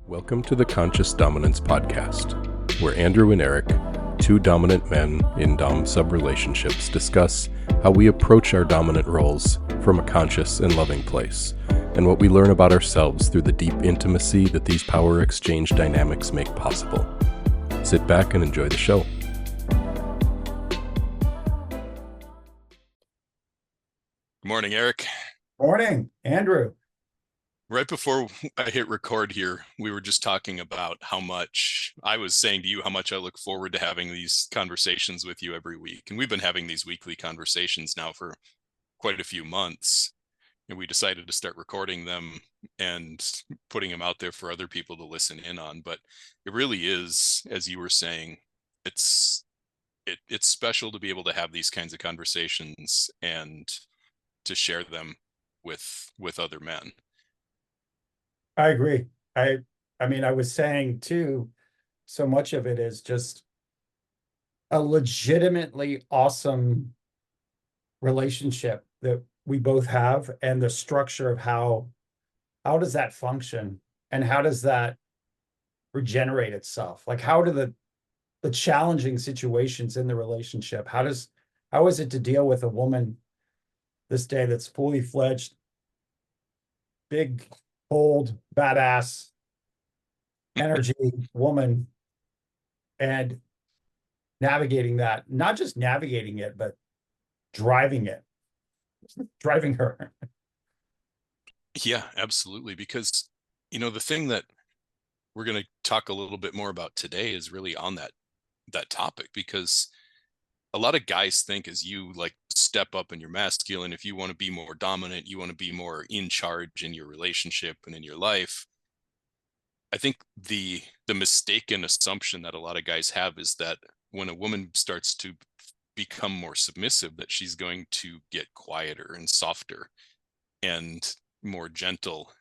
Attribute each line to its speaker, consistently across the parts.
Speaker 1: Welcome to the Conscious Dominance Podcast, where Andrew and Eric, two dominant men in dom-sub relationships, discuss how we approach our dominant roles from a conscious and loving place, and what we learn about ourselves through the deep intimacy that these power exchange dynamics make possible. Sit back and enjoy the show.
Speaker 2: Good morning, Eric.
Speaker 3: Morning, Andrew.
Speaker 2: Right before I hit record here, we were just talking about how much I was saying to you, how much I look forward to having these conversations with you every week. And we've been having these weekly conversations now for quite a few months. And we decided to start recording them and putting them out there for other people to listen in on. But it really is, as you were saying, it's special to be able to have these kinds of conversations and to share them with other men.
Speaker 3: I agree. I mean, I was saying too, so much of it is just a legitimately awesome relationship that we both have, and the structure of how does that function and how does that regenerate itself? Like, how do the challenging situations in the relationship, how is it to deal with a woman this day that's fully fledged, big, bold, badass energy woman, and navigating that, not just navigating it, but driving her.
Speaker 2: Yeah, absolutely. Because, the thing that we're going to talk a little bit more about today is really on that topic, because a lot of guys think as you step up in your masculine, if you want to be more dominant, you want to be more in charge in your relationship and in your life. I think the mistaken assumption that a lot of guys have is that when a woman starts to become more submissive, that she's going to get quieter and softer and more gentle,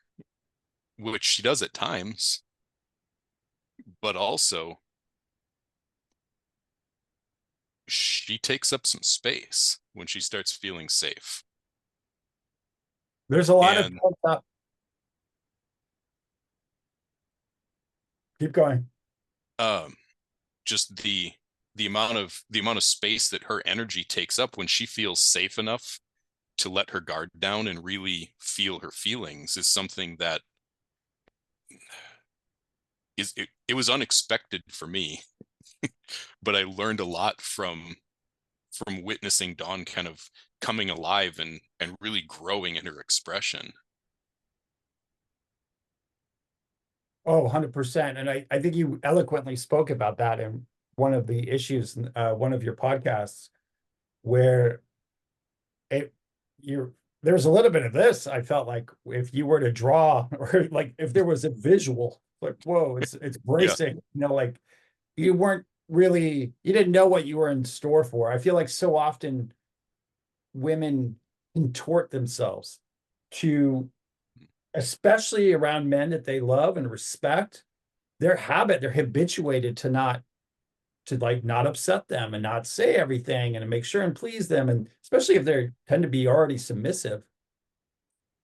Speaker 2: which she does at times, but also she takes up some space when she starts feeling safe.
Speaker 3: There's a lot of up. Keep going.
Speaker 2: Just the amount of space that her energy takes up when she feels safe enough to let her guard down and really feel her feelings is something that it was unexpected for me. But I learned a lot from witnessing Dawn kind of coming alive and really growing in her expression.
Speaker 3: Oh, 100%. And I think you eloquently spoke about that in one of the issues, one of your podcasts, where there's a little bit of this. I felt like if you were to draw, or like if there was a visual, like, whoa, it's bracing, yeah. You didn't know what you were in store for. I feel like so often women contort themselves to, especially around men that they love and respect, they're habituated to not upset them and not say everything and to make sure and please them. And especially if they tend to be already submissive.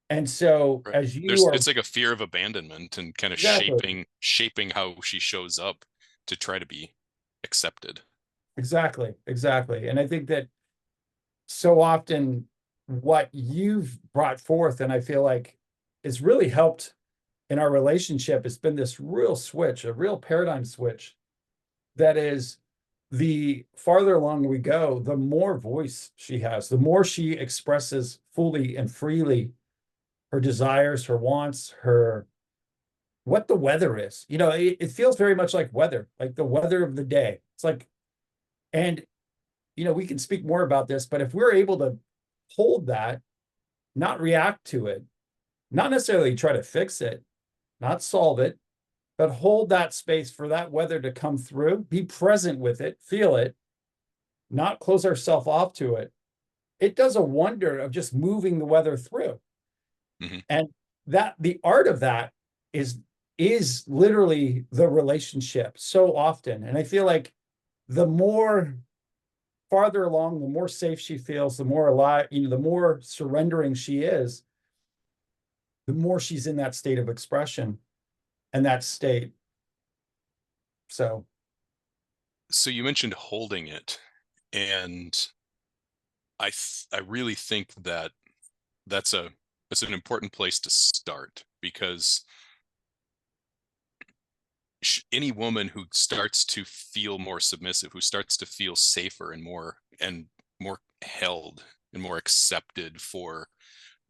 Speaker 3: And so
Speaker 2: right. It's like a fear of abandonment and kind of
Speaker 3: exactly.
Speaker 2: shaping how she shows up to try to be accepted.
Speaker 3: Exactly. And I think that so often what you've brought forth, and I feel like it's really helped in our relationship, it's been this real switch, a real paradigm switch, that is, the farther along we go, the more voice she has, the more she expresses fully and freely her desires, her wants, what the weather is. It feels very much like weather, like the weather of the day. It's like, and we can speak more about this, but if we're able to hold that, not react to it, not necessarily try to fix it, not solve it, but hold that space for that weather to come through, be present with it, feel it, not close ourselves off to it. It does a wonder of just moving the weather through. Mm-hmm. And that the art of that is literally the relationship so often. And I feel like the more farther along, the more safe she feels, the more alive, the more surrendering she is, the more she's in that state of expression. and that state. So
Speaker 2: you mentioned holding it, and I really think that that's an important place to start, because any woman who starts to feel more submissive, who starts to feel safer and more held and more accepted for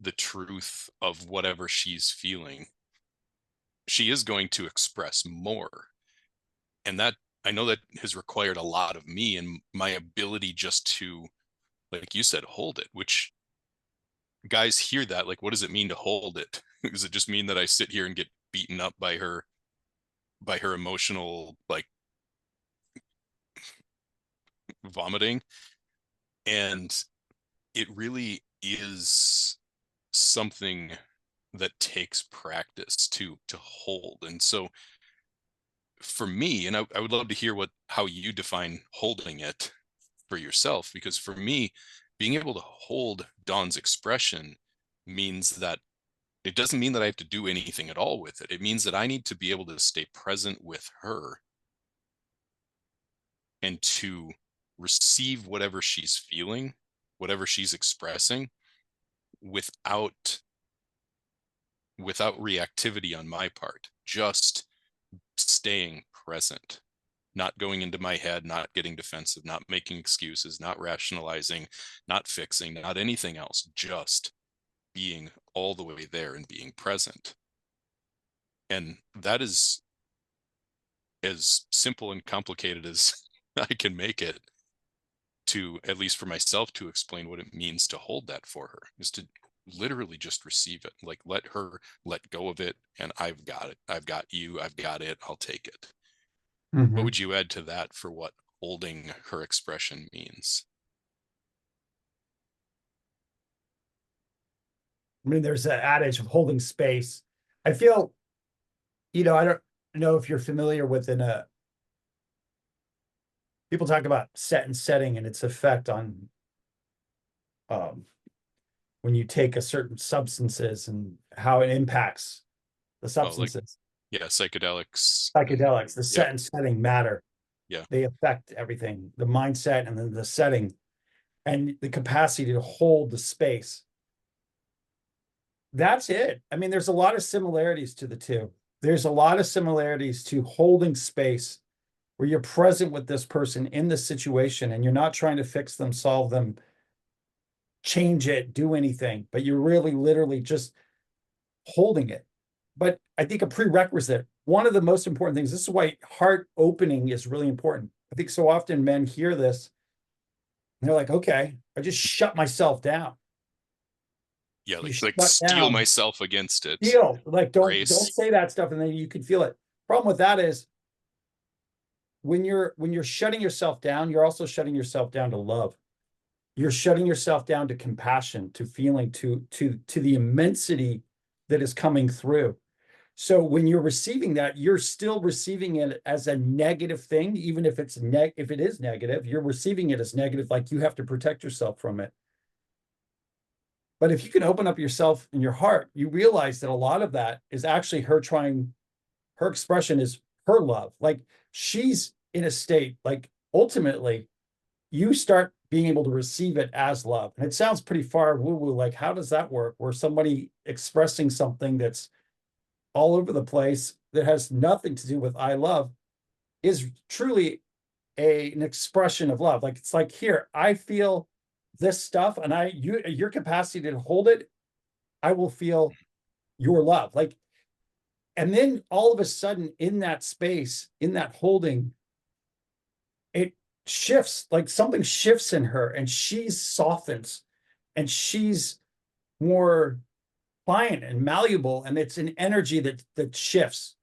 Speaker 2: the truth of whatever she's feeling, she is going to express more. And that, I know that has required a lot of me and my ability just to, like you said, hold it, which guys hear that, like, what does it mean to hold it? Does it just mean that I sit here and get beaten up by her emotional, like, vomiting? And it really is something that takes practice to hold. And so for me, and I would love to hear how you define holding it for yourself, because for me, being able to hold Dawn's expression means that it doesn't mean that I have to do anything at all with it. It means that I need to be able to stay present with her and to receive whatever she's feeling, whatever she's expressing, without reactivity on my part, just staying present, not going into my head, not getting defensive, not making excuses, not rationalizing, not fixing, not anything else, just being all the way there and being present. And that is as simple and complicated as I can make it, to, at least for myself, to explain what it means to hold that for her, is to literally just receive it. Like, let her let go of it, and I've got it. I've got you. I've got it. I'll take it.
Speaker 3: mm-hmm.
Speaker 2: What would you add to that for what holding her expression means?
Speaker 3: I mean, there's an adage of holding space. I feel, I don't know if you're familiar with people talk about set and setting and its effect on when you take a certain substances and how it impacts the substances.
Speaker 2: Psychedelics,
Speaker 3: the set and setting matter.
Speaker 2: Yeah.
Speaker 3: They affect everything, the mindset and then the setting and the capacity to hold the space. That's it. I mean, there's a lot of similarities to the two. There's a lot of similarities to holding space where you're present with this person in the situation and you're not trying to fix them, solve them, change it, do anything, but you're really literally just holding it. But I think a prerequisite, one of the most important things, this is why heart opening is really important. I think so often men hear this and they're like, okay, I just shut myself down.
Speaker 2: Yeah, like steel myself against it.
Speaker 3: Like, don't say that stuff, and then you can feel it. Problem with that is when you're shutting yourself down, you're also shutting yourself down to love. You're shutting yourself down to compassion, to feeling, to the immensity that is coming through. So when you're receiving that, you're still receiving it as a negative thing, even if if it is negative, you're receiving it as negative, like you have to protect yourself from it. But if you can open up yourself and your heart, you realize that a lot of that is actually her expression is her love. Like, she's in a state, like, ultimately, you start being able to receive it as love. And it sounds pretty far woo-woo, like, how does that work? Where somebody expressing something that's all over the place, that has nothing to do with I love, is truly an expression of love. Like, it's like, here, I feel this stuff, and your capacity to hold it, I will feel your love. Like, and then all of a sudden, in that space, in that holding, it shifts, like something shifts in her, and she softens, and she's more pliant and malleable, and it's an energy that shifts.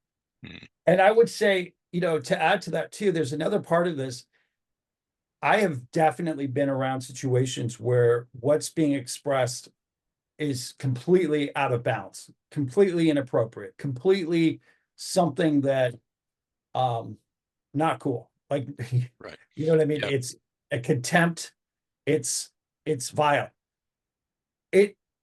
Speaker 3: And I would say, to add to that too, there's another part of this. I have definitely been around situations where what's being expressed is completely out of bounds, completely inappropriate, completely something that not cool. Like,
Speaker 2: right.
Speaker 3: You know what I mean?
Speaker 2: Yep.
Speaker 3: It's a contempt. It's vile.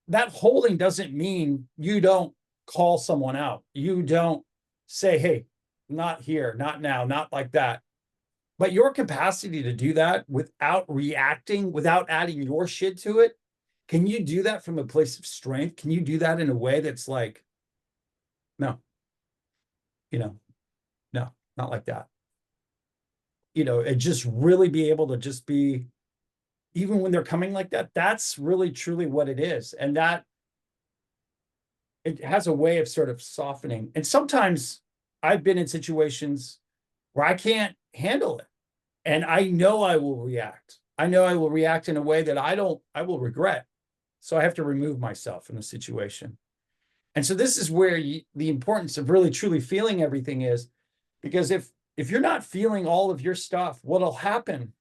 Speaker 3: That holding doesn't mean you don't call someone out. You don't say, hey, not here, not now, not like that. But your capacity to do that without reacting, without adding your shit to it, can you do that from a place of strength? Can you do that in a way that's like, no, no, not like that. And just really be able to just be, even when they're coming like that, that's really truly what it is. And that it has a way of sort of softening. And sometimes I've been in situations where I can't handle it. And I know I will react. I know I will react in a way that I will regret. So I have to remove myself from the situation. And so this is where the importance of really truly feeling everything is, because if you're not feeling all of your stuff, what'll happen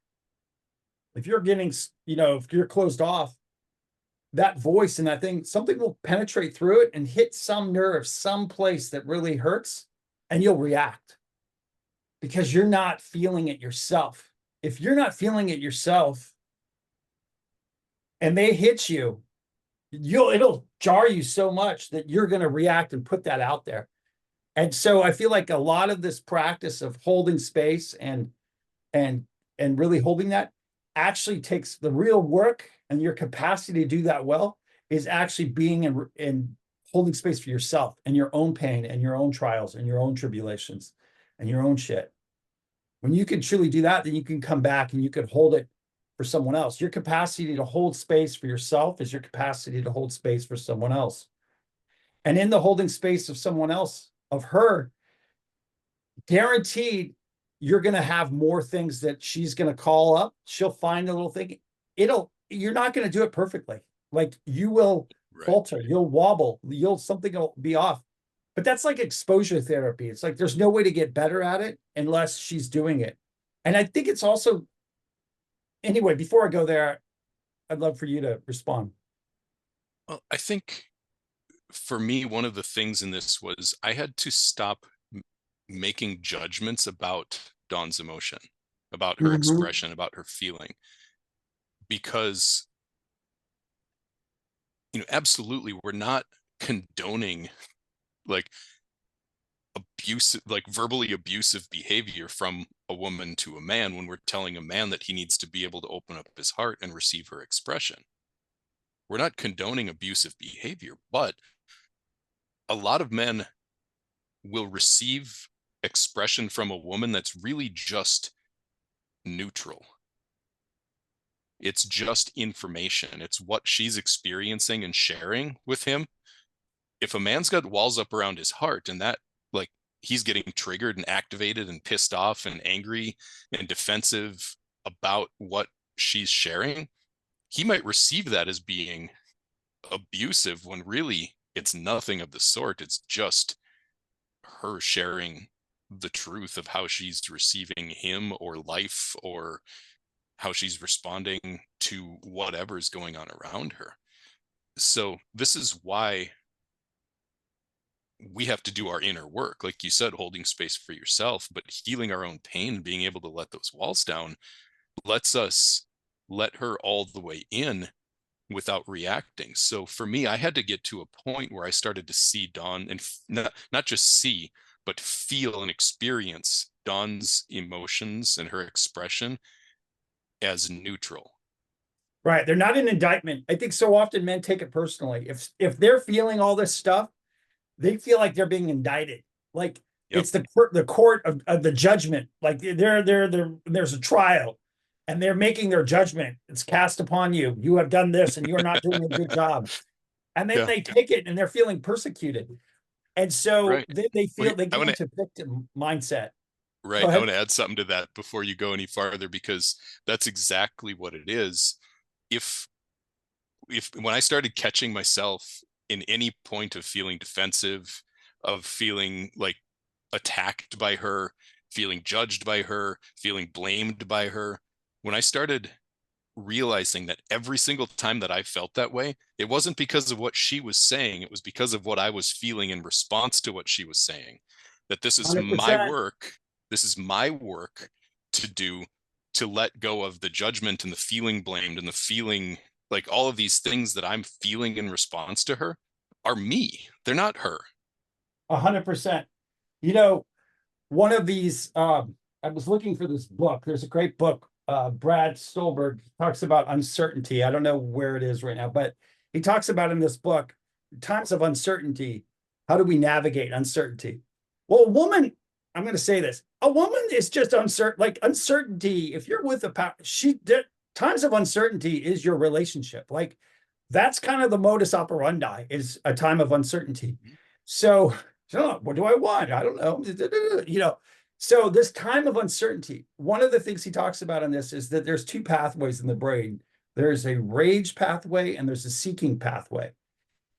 Speaker 3: if you're getting, if you're closed off, that voice and that thing, something will penetrate through it and hit some nerve, some place that really hurts, and you'll react because you're not feeling it yourself. If you're not feeling it yourself and they hit you, it'll jar you so much that you're going to react and put that out there. And so I feel like a lot of this practice of holding space and really holding that actually takes the real work, and your capacity to do that well is actually being in holding space for yourself and your own pain and your own trials and your own tribulations and your own shit. When you can truly do that, then you can come back and you can hold it for someone else. Your capacity to hold space for yourself is your capacity to hold space for someone else. And in the holding space of someone else, of her, guaranteed you're going to have more things that she's going to call up. She'll find a little thing. You're not going to do it perfectly. Like, you will falter, you'll wobble, something will be off. But that's like exposure therapy. It's like there's no way to get better at it unless she's doing it. And I think it's also, anyway, before I go there, I'd love for you to respond.
Speaker 2: Well, I think for me, one of the things in this was I had to stop making judgments about Dawn's emotion, about her expression, about her feeling, because, absolutely, we're not condoning like abusive, like verbally abusive behavior from a woman to a man when we're telling a man that he needs to be able to open up his heart and receive her expression. We're not condoning abusive behavior, but a lot of men will receive expression from a woman that's really just neutral. It's just information. It's what she's experiencing and sharing with him. If a man's got walls up around his heart and that, like, he's getting triggered and activated and pissed off and angry and defensive about what she's sharing, he might receive that as being abusive when really it's nothing of the sort. It's just her sharing the truth of how she's receiving him or life, or how she's responding to whatever's going on around her. So this is why we have to do our inner work, like you said, holding space for yourself, but healing our own pain, being able to let those walls down, lets us let her all the way in without reacting. So for me, I had to get to a point where I started to see Dawn, and not just see, but feel and experience Dawn's emotions and her expression as neutral.
Speaker 3: Right. They're not an indictment. I think so often men take it personally. If they're feeling all this stuff, they feel like they're being indicted. Like, it's the court of the judgment. Like there's a trial and they're making their judgment. It's cast upon you. You have done this and you're not doing a good job. And then they take it and they're feeling persecuted. And so they feel they get into victim mindset.
Speaker 2: Right. I want to add something to that before you go any farther, because that's exactly what it is. If when I started catching myself in any point of feeling defensive, of feeling like attacked by her, feeling judged by her, feeling blamed by her, when I started realizing that every single time that I felt that way, it wasn't because of what she was saying, it was because of what I was feeling in response to what she was saying. That this is 100%. My work. This is my work to do, to let go of the judgment and the feeling blamed and the feeling like all of these things that I'm feeling in response to her are me. They're not her.
Speaker 3: 100%. You know, one of these, I was looking for this book. There's a great book. Brad Stolberg talks about uncertainty. I don't know where it is right now, but he talks about in this book, times of uncertainty. How do we navigate uncertainty? Well, a woman, I'm going to say this, a woman is just uncertain, like uncertainty. If you're with times of uncertainty is your relationship. Like that's kind of the modus operandi, is a time of uncertainty. So, what do I want? I don't know. So this time of uncertainty, one of the things he talks about in this is that there's two pathways in the brain. There's a rage pathway and there's a seeking pathway.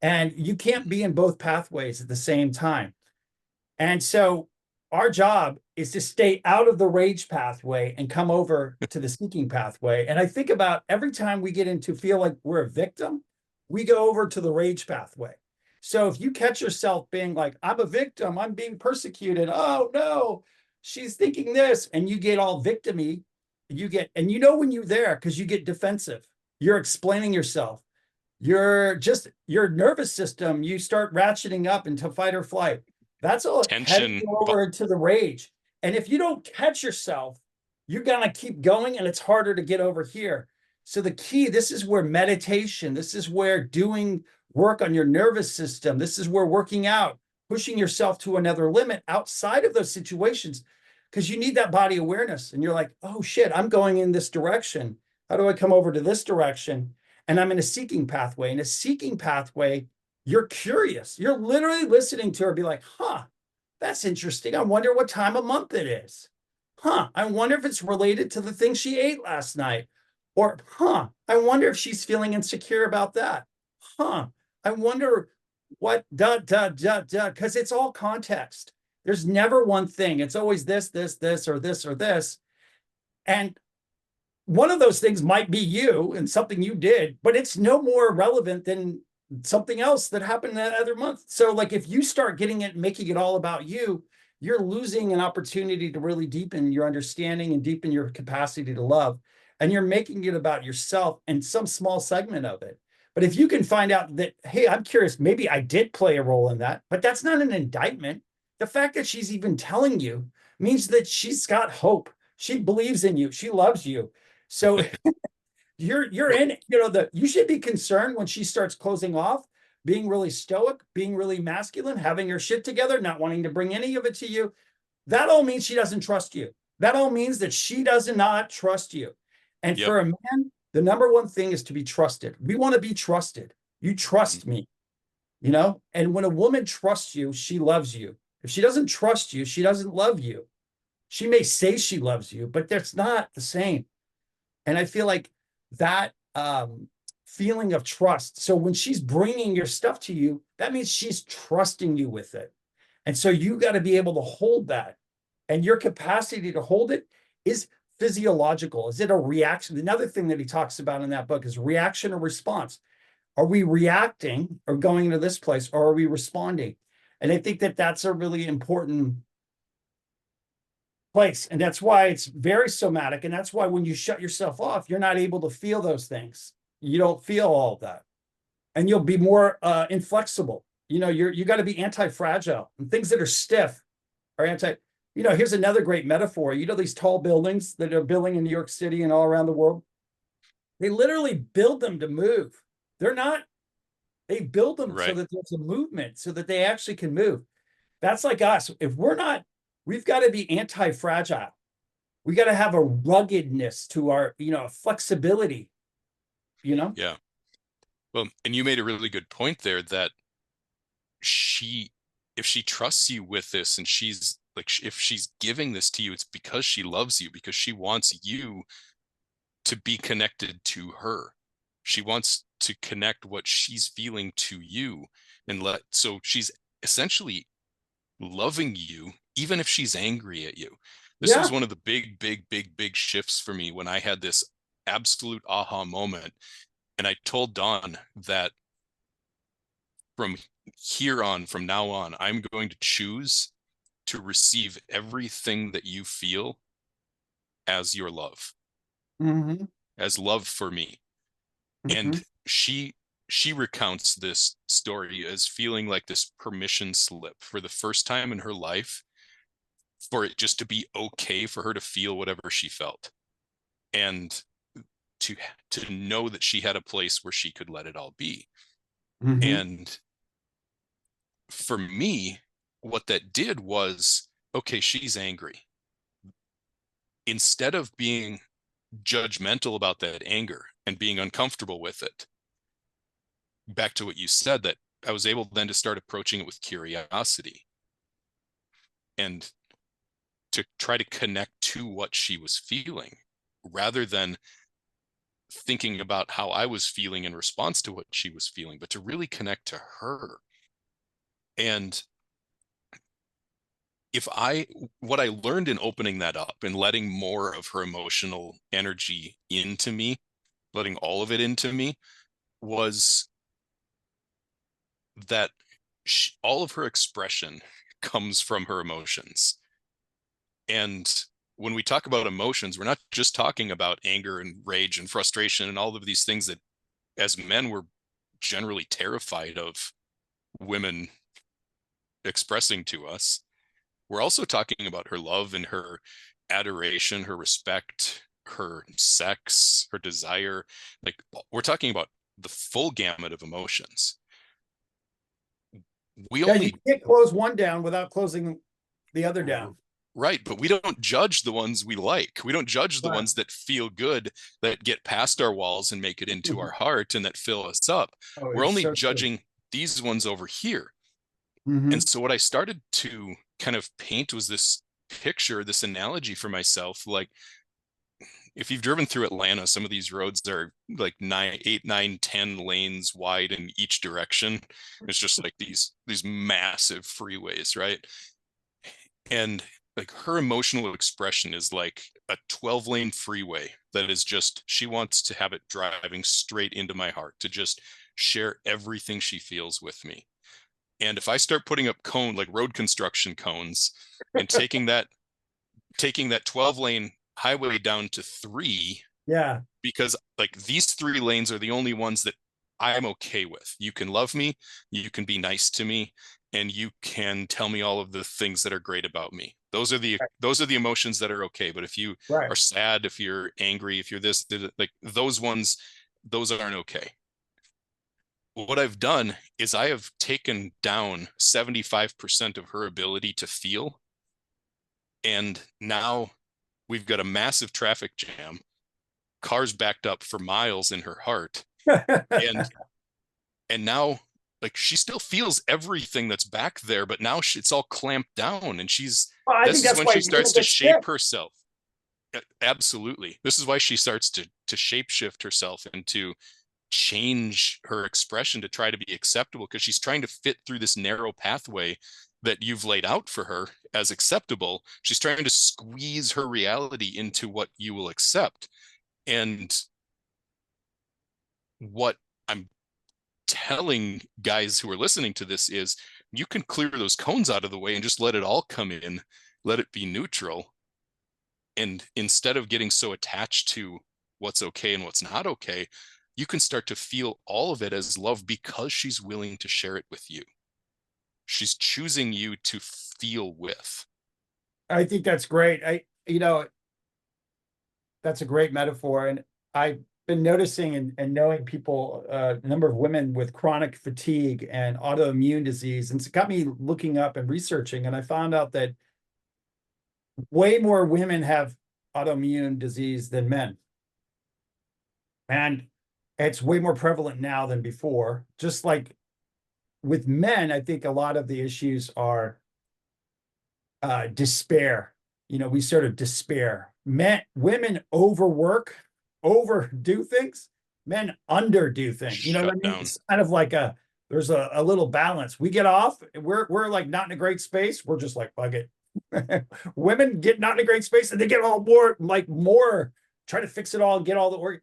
Speaker 3: And you can't be in both pathways at the same time. And so our job is to stay out of the rage pathway and come over to the seeking pathway. And I think about every time we get into feel like we're a victim, we go over to the rage pathway. So if you catch yourself being like, I'm a victim, I'm being persecuted, oh no, she's thinking this, and you get all victim-y, and you know when you're there because you get defensive, you're explaining yourself, your nervous system, you start ratcheting up into fight or flight. That's all heading over to the rage. And if you don't catch yourself, you're gonna keep going and it's harder to get over here. So the key, this is where meditation, this is where doing work on your nervous system, this is where working out, pushing yourself to another limit outside of those situations, because you need that body awareness. And you're like, oh shit, I'm going in this direction. How do I come over to this direction? And I'm in a seeking pathway. In a seeking pathway, you're curious. You're literally listening to her be like, huh, that's interesting. I wonder what time of month it is. Huh, I wonder if it's related to the thing she ate last night. Or, huh, I wonder if she's feeling insecure about that. Huh, I wonder what, because it's all context. There's never one thing. It's always this, or this, or this. And one of those things might be you and something you did, but it's no more relevant than something else that happened that other month. So like if you start getting it, making it all about you, you're losing an opportunity to really deepen your understanding and deepen your capacity to love. And you're making it about yourself and some small segment of it. But if you can find out that, hey, I'm curious, maybe I did play a role in that, but that's not an indictment. The fact that she's even telling you means that she's got hope. She believes in you. She loves you. So you're in, you should be concerned when she starts closing off, being really stoic, being really masculine, having her shit together, not wanting to bring any of it to you. That all means she doesn't trust you. That all means that she does not trust you. And for a man, the number one thing is to be trusted. We want to be trusted. You trust me, and when a woman trusts you, she loves you. If she doesn't trust you, she doesn't love you. She may say she loves you, but that's not the same. And I feel like that feeling of trust. So when she's bringing your stuff to you, that means she's trusting you with it. And so you got to be able to hold that. And your capacity to hold it is physiological. Is it a reaction? Another thing that he talks about in that book is reaction or response. Are we reacting or going into this place, or are we responding? And I think that that's a really important place. And that's why it's very somatic. And that's why when you shut yourself off, you're not able to feel those things. You don't feel all of that. And you'll be more inflexible. You got to be anti-fragile. And things that are stiff are here's another great metaphor. These tall buildings that are building in New York City and all around the world, they literally build them to move. They build them so that there's a movement, so that they actually can move. That's like us. If we're not, we've got to be anti-fragile. We got to have a ruggedness to our, flexibility,
Speaker 2: Yeah. Well, and you made a really good point there that if she trusts you with this, and she's like, if she's giving this to you, it's because she loves you, because she wants you to be connected to her. She wants to connect what she's feeling to you, so she's essentially loving you, even if she's angry at you. This was one of the big shifts for me when I had this absolute aha moment. And I told Dawn that from now on, I'm going to choose to receive everything that you feel as your love, as love for me. And she recounts this story as feeling like this permission slip for the first time in her life. for it just to be okay for her to feel whatever she felt, and to know that she had a place where she could let it all be.
Speaker 3: Mhm.
Speaker 2: And for me, what that did was, okay, she's angry. Instead of being judgmental about that anger and being uncomfortable with it, back to what you said, that I was able then to start approaching it with curiosity and to try to connect to what she was feeling, rather than thinking about how I was feeling in response to what she was feeling, but to really connect to her. And what I learned in opening that up and letting more of her emotional energy into me, letting all of it into me, was that all of her expression comes from her emotions. And when we talk about emotions, we're not just talking about anger and rage and frustration and all of these things that as men we're generally terrified of women expressing to us. We're also talking about her love and her adoration, her respect, her sex, her desire. Like, we're talking about the full gamut of emotions. We
Speaker 3: Yeah, you
Speaker 2: only
Speaker 3: can't close one down without closing the other down.
Speaker 2: Right, but we don't judge the ones we like. We don't judge the
Speaker 3: Right.
Speaker 2: ones that feel good, that get past our walls and make it into our heart and that fill us up.
Speaker 3: Oh,
Speaker 2: We're
Speaker 3: it's
Speaker 2: only
Speaker 3: so true.
Speaker 2: judging these ones over here.
Speaker 3: Mhm.
Speaker 2: And so what I started to kind of paint was this picture, this analogy for myself. Like, if you've driven through Atlanta, some of these roads are like 8, 9, 10 lanes wide in each direction. It's just like these massive freeways, right? And like, her emotional expression is like a 12-lane freeway that is just, she wants to have it driving straight into my heart, to just share everything she feels with me. And if I start putting up like road construction cones, and taking that 12-lane highway down to 3,
Speaker 3: Yeah.
Speaker 2: because like these 3 lanes are the only ones that I'm okay with. You can love me, you can be nice to me, and you can tell me all of the things that are great about me. Those are the emotions that are okay. But if you
Speaker 3: Right.
Speaker 2: are sad, if you're angry, if you're this, like those ones, those aren't okay. What I've done is I have taken down 75% of her ability to feel. And now we've got a massive traffic jam, cars backed up for miles in her heart. And now, like, she still feels everything that's back there, but now it's all clamped down, and
Speaker 3: Well, I think
Speaker 2: this is
Speaker 3: that's
Speaker 2: when
Speaker 3: why
Speaker 2: she starts to
Speaker 3: gets
Speaker 2: shape
Speaker 3: sick.
Speaker 2: herself. Absolutely. This is why she starts to shape shift herself and to change her expression to try to be acceptable, because she's trying to fit through this narrow pathway that you've laid out for her as acceptable. She's trying to squeeze her reality into what you will accept. And what I'm telling guys who are listening to this is, you can clear those cones out of the way and just let it all come in, let it be neutral. And instead of getting so attached to what's okay and what's not okay, you can start to feel all of it as love, because she's willing to share it with you. She's choosing you to feel with.
Speaker 3: I think that's great. That's a great metaphor. And I've been noticing and knowing people, a number of women with chronic fatigue and autoimmune disease. And it's got me looking up and researching. And I found out that way more women have autoimmune disease than men. And it's way more prevalent now than before. Just like with men, I think a lot of the issues are despair. We sort of despair. Women overdo things. Men underdo things. You know what I mean?
Speaker 2: Down.
Speaker 3: It's kind of like there's a little balance. We get off, we're like not in a great space. We're just like, fuck it. Women get not in a great space and they get all more try to fix it all and get all the work.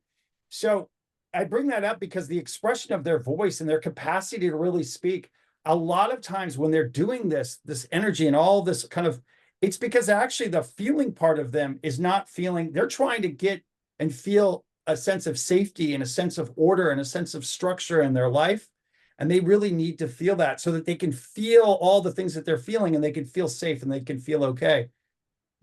Speaker 3: So I bring that up because the expression of their voice and their capacity to really speak, a lot of times when they're doing this energy and all this kind of, it's because actually the feeling part of them is not feeling. They're trying to get and feel a sense of safety and a sense of order and a sense of structure in their life. And they really need to feel that so that they can feel all the things that they're feeling and they can feel safe and they can feel okay.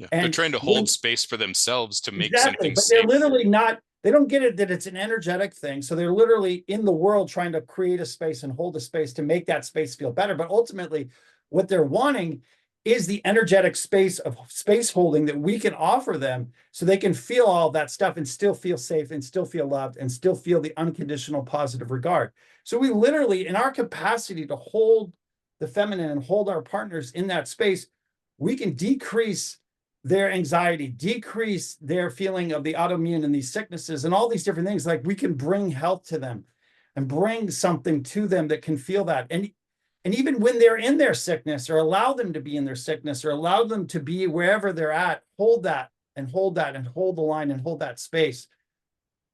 Speaker 2: Yeah. They're
Speaker 3: And
Speaker 2: trying to hold space for themselves to make
Speaker 3: exactly,
Speaker 2: something
Speaker 3: but they're
Speaker 2: safe.
Speaker 3: literally not, they don't get it that it's an energetic thing. So they're literally in the world trying to create a space and hold a space to make that space feel better. But ultimately, what they're wanting is the energetic space of space holding that we can offer them so they can feel all that stuff and still feel safe and still feel loved and still feel the unconditional positive regard. So we literally, in our capacity to hold the feminine and hold our partners in that space, we can decrease their anxiety, decrease their feeling of the autoimmune and these sicknesses and all these different things. Like we can bring health to them and bring something to them that can feel that. And even when they're in their sickness, or allow them to be in their sickness, or allow them to be wherever they're at, hold that and hold that and hold the line and hold that space.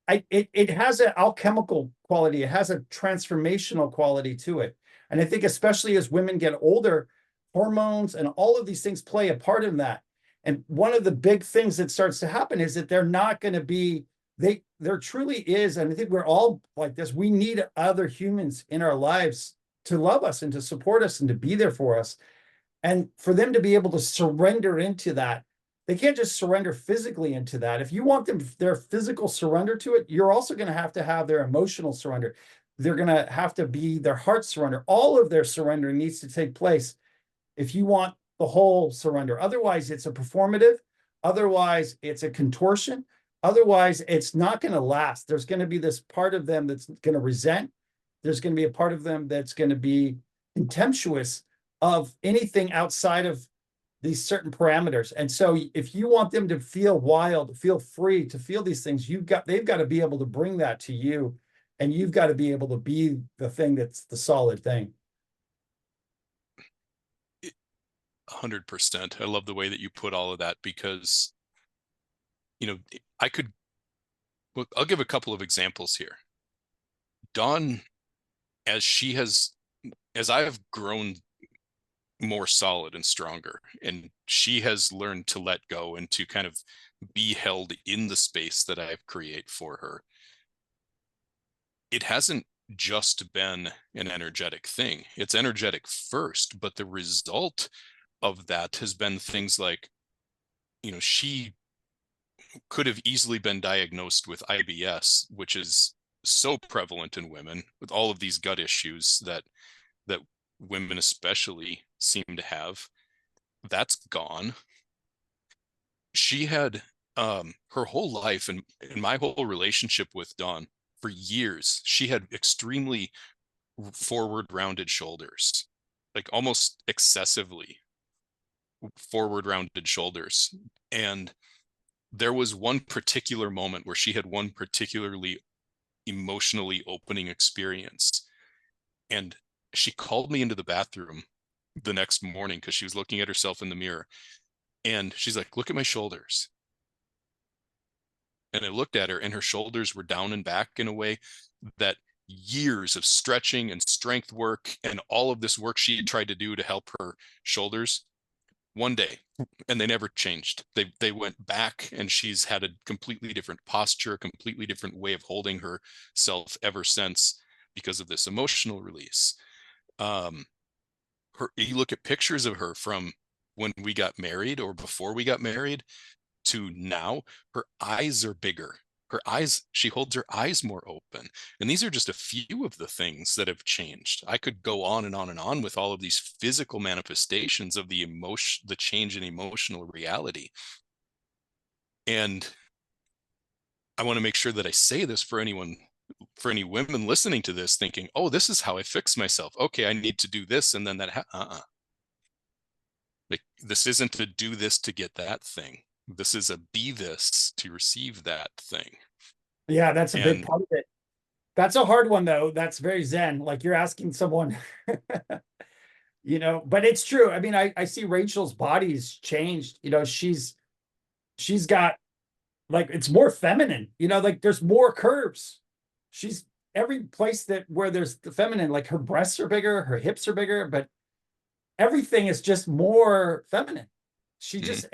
Speaker 3: It has an alchemical quality. It has a transformational quality to it. And I think especially as women get older, hormones and all of these things play a part in that. And one of the big things that starts to happen is that they're not going to be, there truly is, and I think we're all like this, we need other humans in our lives to love us and to support us and to be there for us. And for them to be able to surrender into that, they can't just surrender physically into that. If you want them, their physical surrender to it, you're also going to have their emotional surrender. They're going to have to be their heart surrender. All of their surrender needs to take place if you want the whole surrender. Otherwise, it's a performative. Otherwise, it's a contortion. Otherwise, it's not going to last. There's going to be this part of them that's going to resent. There's going to be a part of them that's going to be contemptuous of anything outside of these certain parameters. And so if you want them to feel wild, feel free, to feel these things, they've got to be able to bring that to you, and you've got to be able to be the thing that's the solid thing.
Speaker 2: 100%. I love the way that you put all of that, because, I'll give a couple of examples here. Dawn, as I have grown more solid and stronger, and she has learned to let go and to kind of be held in the space that I've created for her, it hasn't just been an energetic thing. It's energetic first, but the result of that has been things like, she could have easily been diagnosed with IBS, which is so prevalent in women, with all of these gut issues that women especially seem to have. That's gone. She had her whole life, and in my whole relationship with Dawn for years, she had extremely forward rounded shoulders, like almost excessively forward rounded shoulders. And there was one particular moment where she had one particularly emotionally opening experience, and she called me into the bathroom the next morning because she was looking at herself in the mirror, and she's like, "Look at my shoulders." And I looked at her, and her shoulders were down and back in a way that years of stretching and strength work and all of this work she had tried to do to help her shoulders, one day, and they never changed. They went back, and she's had a completely different posture, a completely different way of holding herself ever since, because of this emotional release. You look at pictures of her from when we got married or before we got married to now, her eyes are bigger. She holds her eyes more open. And these are just a few of the things that have changed. I could go on and on and on with all of these physical manifestations of the change in emotional reality. And I want to make sure that I say this for any women listening to this thinking, oh, this is how I fix myself. Okay, I need to do this. And then that, like, this isn't to do this to get that thing. This is a be this to receive that thing.
Speaker 3: Yeah, that's a big part of it. That's a hard one, though. That's very Zen. Like, you're asking someone, but it's true. I mean, I see Rachel's body's changed. She's got, like, it's more feminine, like there's more curves. She's every place where there's the feminine, like her breasts are bigger, her hips are bigger, but everything is just more feminine. She just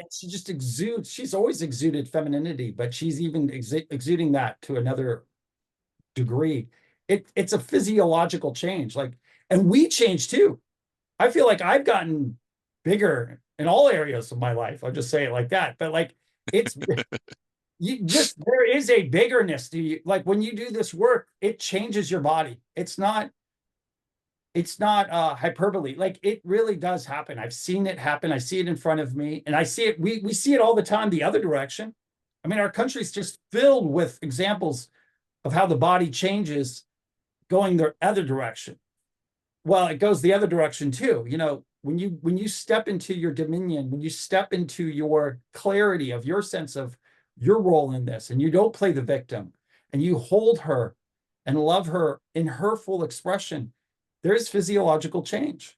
Speaker 3: exudes. She's always exuded femininity, but she's even exuding that to another degree. It's a physiological change, like, and we change too. I feel like I've gotten bigger in all areas of my life. I'll just say it like that. But like, it's there is a biggerness to you. Like when you do this work, it changes your body. It's not hyperbole. Like it really does happen. I've seen it happen. I see it in front of me, and I see it. We see it all the time the other direction. I mean, our country's just filled with examples of how the body changes going the other direction. Well, it goes the other direction too. You know, when you step into your dominion, when you step into your clarity of your sense of your role in this, and you don't play the victim, and you hold her and love her in her full expression, there's physiological change.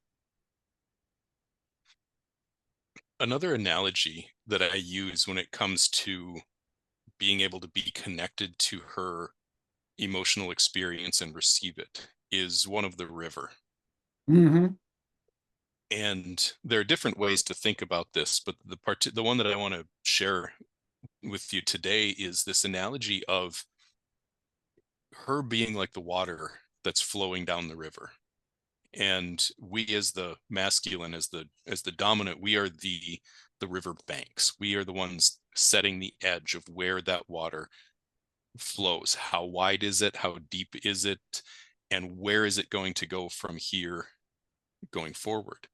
Speaker 2: Another analogy that I use when it comes to being able to be connected to her emotional experience and receive it is one of the river.
Speaker 3: Mm-hmm.
Speaker 2: And there are different ways to think about this, but the one that I want to share with you today is this analogy of her being like the water that's flowing down the river. And we as the masculine, as the dominant, we are the river banks. We are the ones setting the edge of where that water flows. How wide is it? How deep is it? And where is it going to go from here going forward?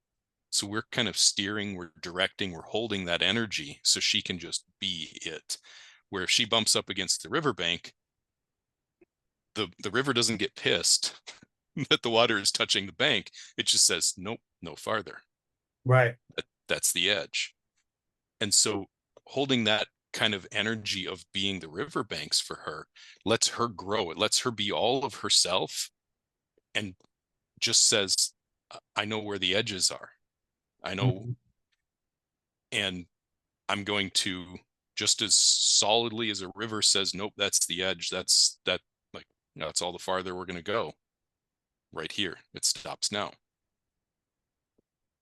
Speaker 2: So we're kind of steering, we're directing, we're holding that energy so she can just be it. Where if she bumps up against the riverbank, the river doesn't get pissed that the water is touching the bank. It just says, nope, no farther.
Speaker 3: Right.
Speaker 2: That's the edge. And so holding that kind of energy of being the riverbanks for her lets her grow. It lets her be all of herself and just says, I know where the edges are. I know.
Speaker 3: Mm-hmm.
Speaker 2: And I'm going to, just as solidly as a river says, nope, that's the edge. That's all the farther we're going to go. Right here. It stops now.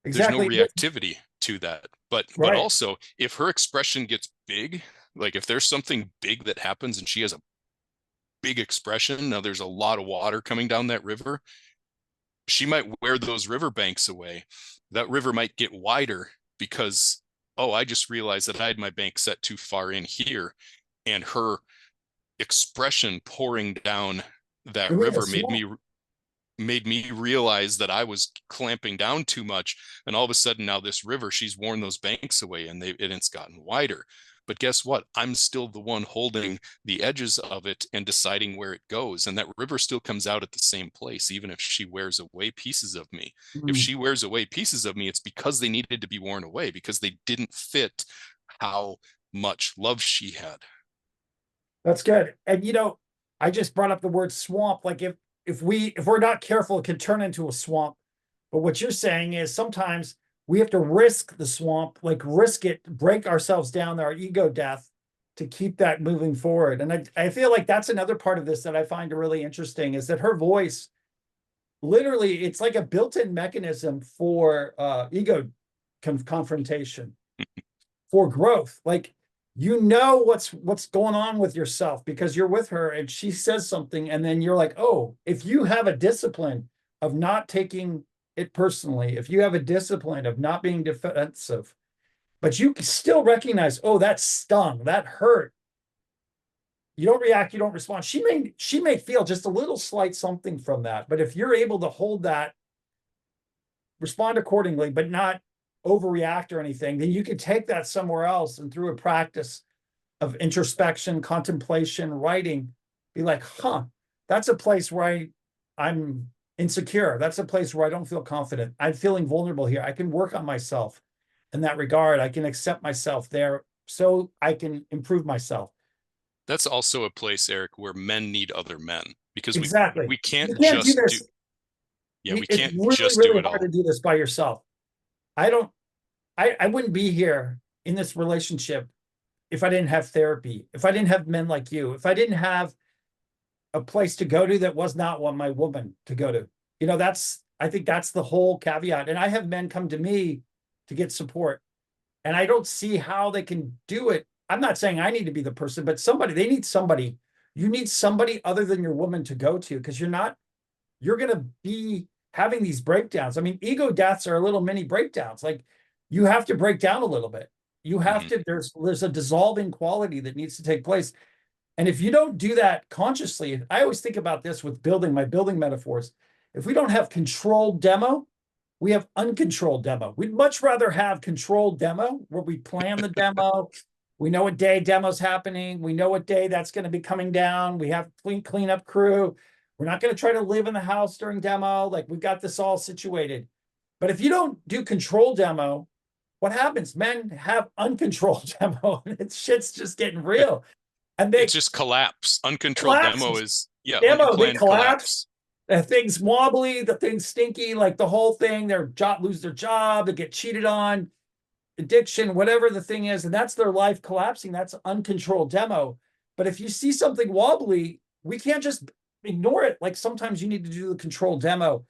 Speaker 3: Exactly.
Speaker 2: There's no reactivity to that. But also, if her expression gets big, like if there's something big that happens and she has a big expression, now there's a lot of water coming down that river, she might wear those riverbanks away. That river might get wider because, oh, I just realized that I had my bank set too far in here, and her expression pouring down that river made me realize that I was clamping down too much. And all of a sudden now this river, she's worn those banks away and it's gotten wider. But guess what? I'm still the one holding the edges of it and deciding where it goes. And that river still comes out at the same place, even if she wears away pieces of me. If she wears away pieces of me, it's because they needed to be worn away, because they didn't fit how much love she had.
Speaker 3: That's good. And you know, I just brought up the word swamp. Like if we're not careful, it can turn into a swamp. But what you're saying is sometimes we have to risk the swamp, like risk it, break ourselves down, our ego death, to keep that moving forward. And I feel like that's another part of this that I find really interesting, is that her voice, literally, it's like a built-in mechanism for ego confrontation, for growth. Like, you know what's going on with yourself because you're with her and she says something, and then you're like, oh, if you have a discipline of not taking it personally, if you have a discipline of not being defensive, but you still recognize, oh, that stung, that hurt, you don't react, you don't respond. She may feel just a little slight something from that, but if you're able to hold that, respond accordingly, but not overreact or anything, then you could take that somewhere else, and through a practice of introspection, contemplation, writing, be like, that's a place where I'm insecure. That's a place where I don't feel confident. I'm feeling vulnerable here. I can work on myself in that regard. I can accept myself there so I can improve myself.
Speaker 2: That's also a place, Eric, where men need other men, because
Speaker 3: exactly.
Speaker 2: we can't
Speaker 3: you can't
Speaker 2: just
Speaker 3: do this.
Speaker 2: we
Speaker 3: it's
Speaker 2: can't
Speaker 3: really,
Speaker 2: just
Speaker 3: really
Speaker 2: do it
Speaker 3: hard
Speaker 2: all.
Speaker 3: to do this by yourself. I wouldn't be here in this relationship if I didn't have therapy, if I didn't have men like you, if I didn't have a place to go to that was not what my woman to go to. You know, I think that's the whole caveat. And I have men come to me to get support, and I don't see how they can do it. I'm not saying I need to be the person, but they need somebody. You need somebody other than your woman to go to, because you're going to be having these breakdowns. I mean, ego deaths are little mini breakdowns. Like, you have to break down a little bit. You have
Speaker 2: Mhm.
Speaker 3: to, there's a dissolving quality that needs to take place. And if you don't do that consciously, I always think about this with my building metaphors. If we don't have controlled demo, we have uncontrolled demo. We'd much rather have controlled demo where we plan the demo. We know what day demo's happening. We know what day that's going to be coming down. We have cleanup crew. We're not going to try to live in the house during demo. Like, we've got this all situated. But if you don't do control demo, what happens? Men have uncontrolled demo, and it's shit's just getting real. And
Speaker 2: It's
Speaker 3: they
Speaker 2: just collapse. Uncontrolled demo
Speaker 3: collapse.
Speaker 2: is, yeah,
Speaker 3: Demo, they
Speaker 2: unplanned
Speaker 3: collapse.
Speaker 2: collapse.
Speaker 3: The thing's wobbly, the thing's stinky, like the whole thing. Their job, lose their job, they get cheated on, addiction, whatever the thing is, and that's their life collapsing. That's uncontrolled demo. But if you see something wobbly, we can't just ignore it. Like, sometimes you need to do the controlled demo.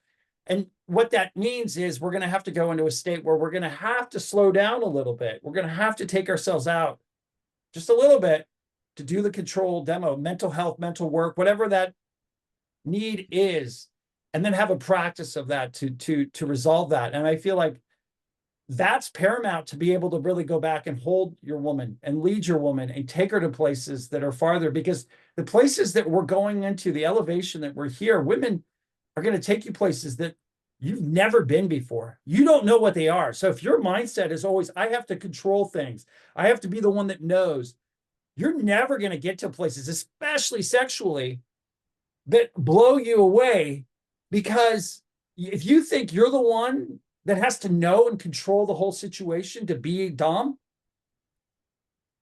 Speaker 3: And what that means is we're going to have to go into a state where we're going to have to slow down a little bit. We're going to have to take ourselves out just a little bit to do the controlled demo, mental health, mental work, whatever that need is, and then have a practice of that to resolve that. And I feel like that's paramount to be able to really go back and hold your woman and lead your woman and take her to places that are farther, because the places that we're going into, the elevation that we're here, women are going to take you places that you've never been before. You don't know what they are. So if your mindset is always, I have to control things, I have to be the one that knows, you're never going to get to places, especially sexually, that blow you away. Because if you think you're the one that has to know and control the whole situation to be Dom,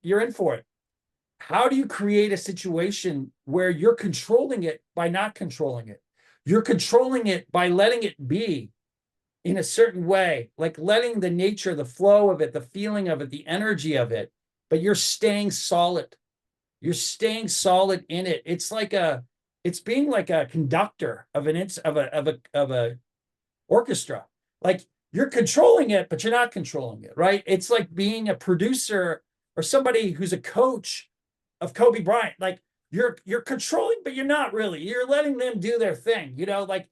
Speaker 3: you're in for it. How do you create a situation where you're controlling it by not controlling it? You're controlling it by letting it be in a certain way, like letting the nature, the flow of it, the feeling of it, the energy of it, but you're staying solid. You're staying solid in it. It's being like a conductor of a orchestra. Like, you're controlling it, but you're not controlling it, right? It's like being a producer or somebody who's a coach of Kobe Bryant. Like, you're controlling, but you're not really. You're letting them do their thing. Like,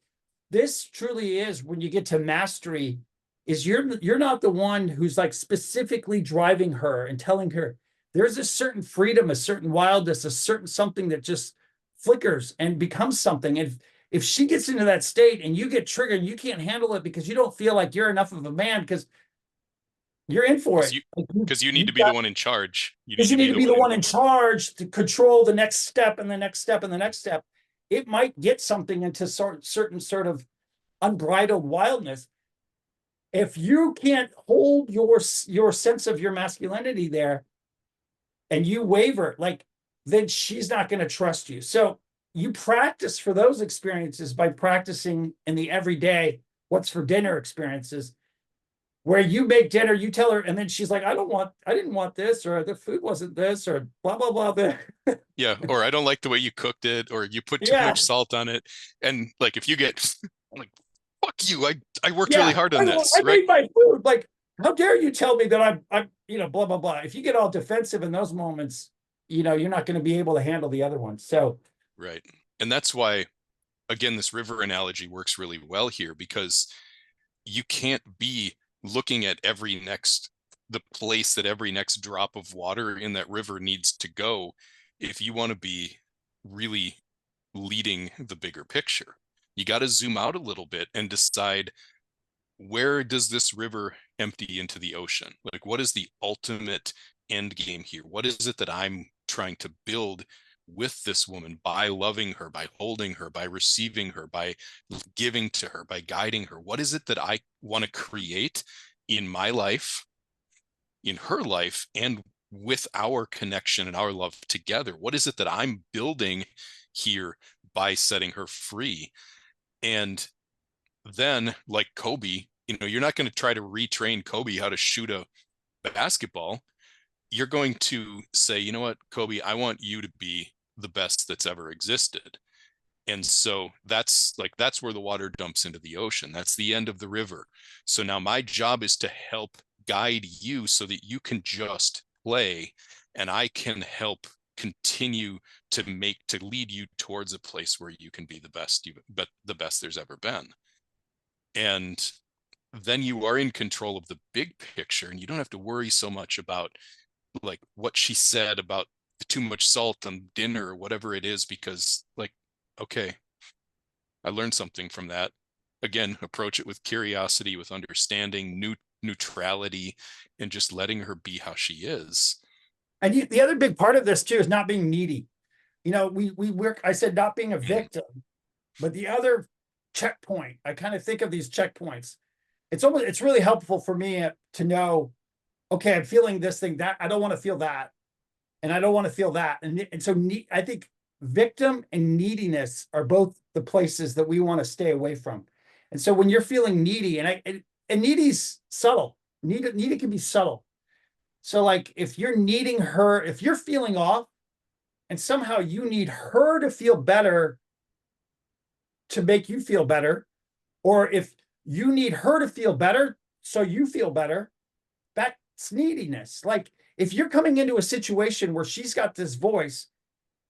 Speaker 3: this truly is, when you get to mastery, is you're not the one who's like specifically driving her and telling her there's a certain freedom, a certain wildness, a certain something that just flickers and becomes something. And if she gets into that state and you get triggered and you can't handle it because you don't feel like you're enough of a man, because you're in for it.
Speaker 2: Because you need to be the one in charge.
Speaker 3: Because you need to be the one in charge to control the next step and the next step and the next step. It might get something into certain sort of unbridled wildness. If you can't hold your sense of your masculinity there and you waver, like, then she's not going to trust you. So you practice for those experiences by practicing in the everyday what's for dinner experiences, where you make dinner, you tell her, and then she's like, I didn't want this, or the food wasn't this, or blah, blah, blah.
Speaker 2: Yeah. Or I don't like the way you cooked it, or you put too
Speaker 3: Yeah.
Speaker 2: much salt on it. And like, if you get like, fuck you, I worked really hard on this.
Speaker 3: I
Speaker 2: right?
Speaker 3: made my food. Like, how dare you tell me that I'm blah, blah, blah. If you get all defensive in those moments, you're not going to be able to handle the other ones. So,
Speaker 2: right. And that's why, again, this river analogy works really well here, because you can't be looking at the place that every next drop of water in that river needs to go if you want to be really leading the bigger picture. You got to zoom out a little bit and decide, where does this river empty into the ocean? Like, what is the ultimate end game here? What is it that I'm trying to build with this woman by loving her, by holding her, by receiving her, by giving to her, by guiding her? What is it that I want to create in my life, in her life, and with our connection and our love together? What is it that I'm building here by setting her free? And then, like Kobe, you're not going to try to retrain Kobe how to shoot a basketball. You're going to say, you know what, Kobe, I want you to be the best that's ever existed. And so that's where the water dumps into the ocean. That's the end of the river. So now my job is to help guide you so that you can just play, and I can help continue to lead you towards a place where you can be the best there's ever been. And then you are in control of the big picture, and you don't have to worry so much about like what she said about too much salt on dinner or whatever it is, because like, okay, I learned something from that. Again, approach it with curiosity, with understanding, neutrality, and just letting her be how she is.
Speaker 3: And the other big part of this too is not being needy. You know, we work, I said not being a victim, but the other checkpoint, I kind of think of these checkpoints. It's really helpful for me to know, okay, I'm feeling this thing, that I don't want to feel that. And I don't want to feel that. And so I think victim and neediness are both the places that we want to stay away from. And so when you're feeling needy, and needy's subtle, needy can be subtle. So like if you're needing her, if you're feeling off and somehow you need her to feel better to make you feel better, or if you need her to feel better so you feel better, that's neediness. Like if you're coming into a situation where she's got this voice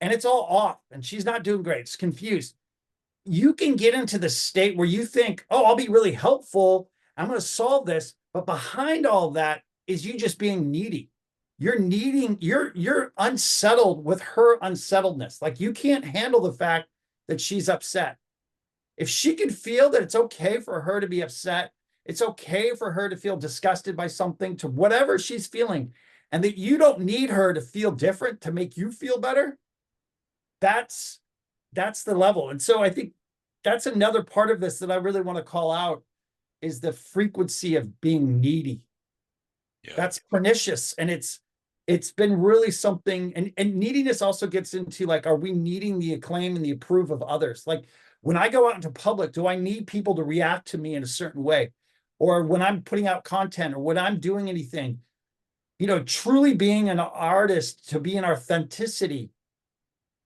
Speaker 3: and it's all off and she's not doing great, it's confused, you can get into the state where you think, oh, I'll be really helpful, I'm going to solve this. But behind all that is you just being needy. You're unsettled with her unsettledness. Like you can't handle the fact that she's upset. If she can feel that it's okay for her to be upset, it's okay for her to feel disgusted by something, to whatever she's feeling, and that you don't need her to feel different to make you feel better, that's the level. And so I think that's another part of this that I really want to call out, is the frequency of being needy. Yeah. That's pernicious. And it's been really something, and neediness also gets into like, are we needing the acclaim and the approve of others? Like when I go out into public, do I need people to react to me in a certain way? Or when I'm putting out content or when I'm doing anything, you know, truly being an artist, to be an authenticity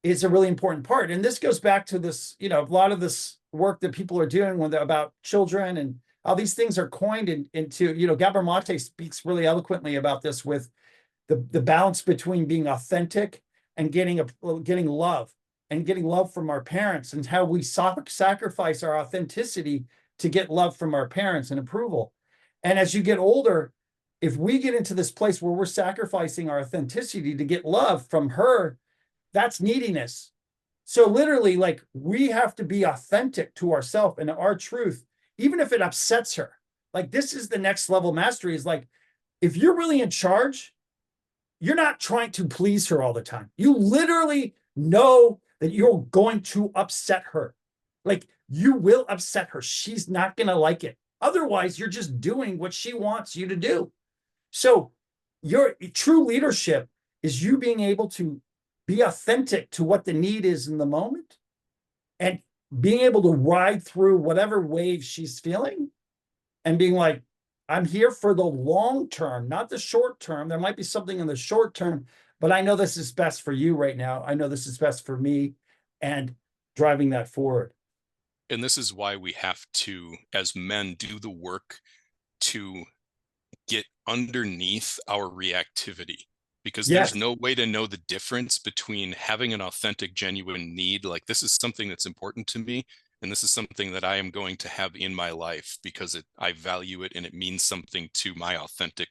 Speaker 3: is a really important part. And this goes back to this, you know, a lot of this work that people are doing when they're about children, and all these things are coined into, you know, Gabor Mate speaks really eloquently about this, with the balance between being authentic and getting love, and getting love from our parents, and how we sacrifice our authenticity to get love from our parents and approval. And as you get older, if we get into this place where we're sacrificing our authenticity to get love from her, that's neediness. So literally, like, we have to be authentic to ourselves and our truth, even if it upsets her. Like, this is the next level mastery, is like, if you're really in charge, you're not trying to please her all the time. You literally know that you're going to upset her. Like, you will upset her. She's not going to like it. Otherwise, you're just doing what she wants you to do. So your true leadership is you being able to be authentic to what the need is in the moment, and being able to ride through whatever wave she's feeling, and being like, I'm here for the long term, not the short term. There might be something in the short term, but I know this is best for you right now. I know this is best for me, and driving that forward.
Speaker 2: And this is why we have to, as men, do the work to get underneath our reactivity, because there's no way to know the difference between having an authentic, genuine need, like, this is something that's important to me, and this is something that I am going to have in my life because I value it and it means something to my authentic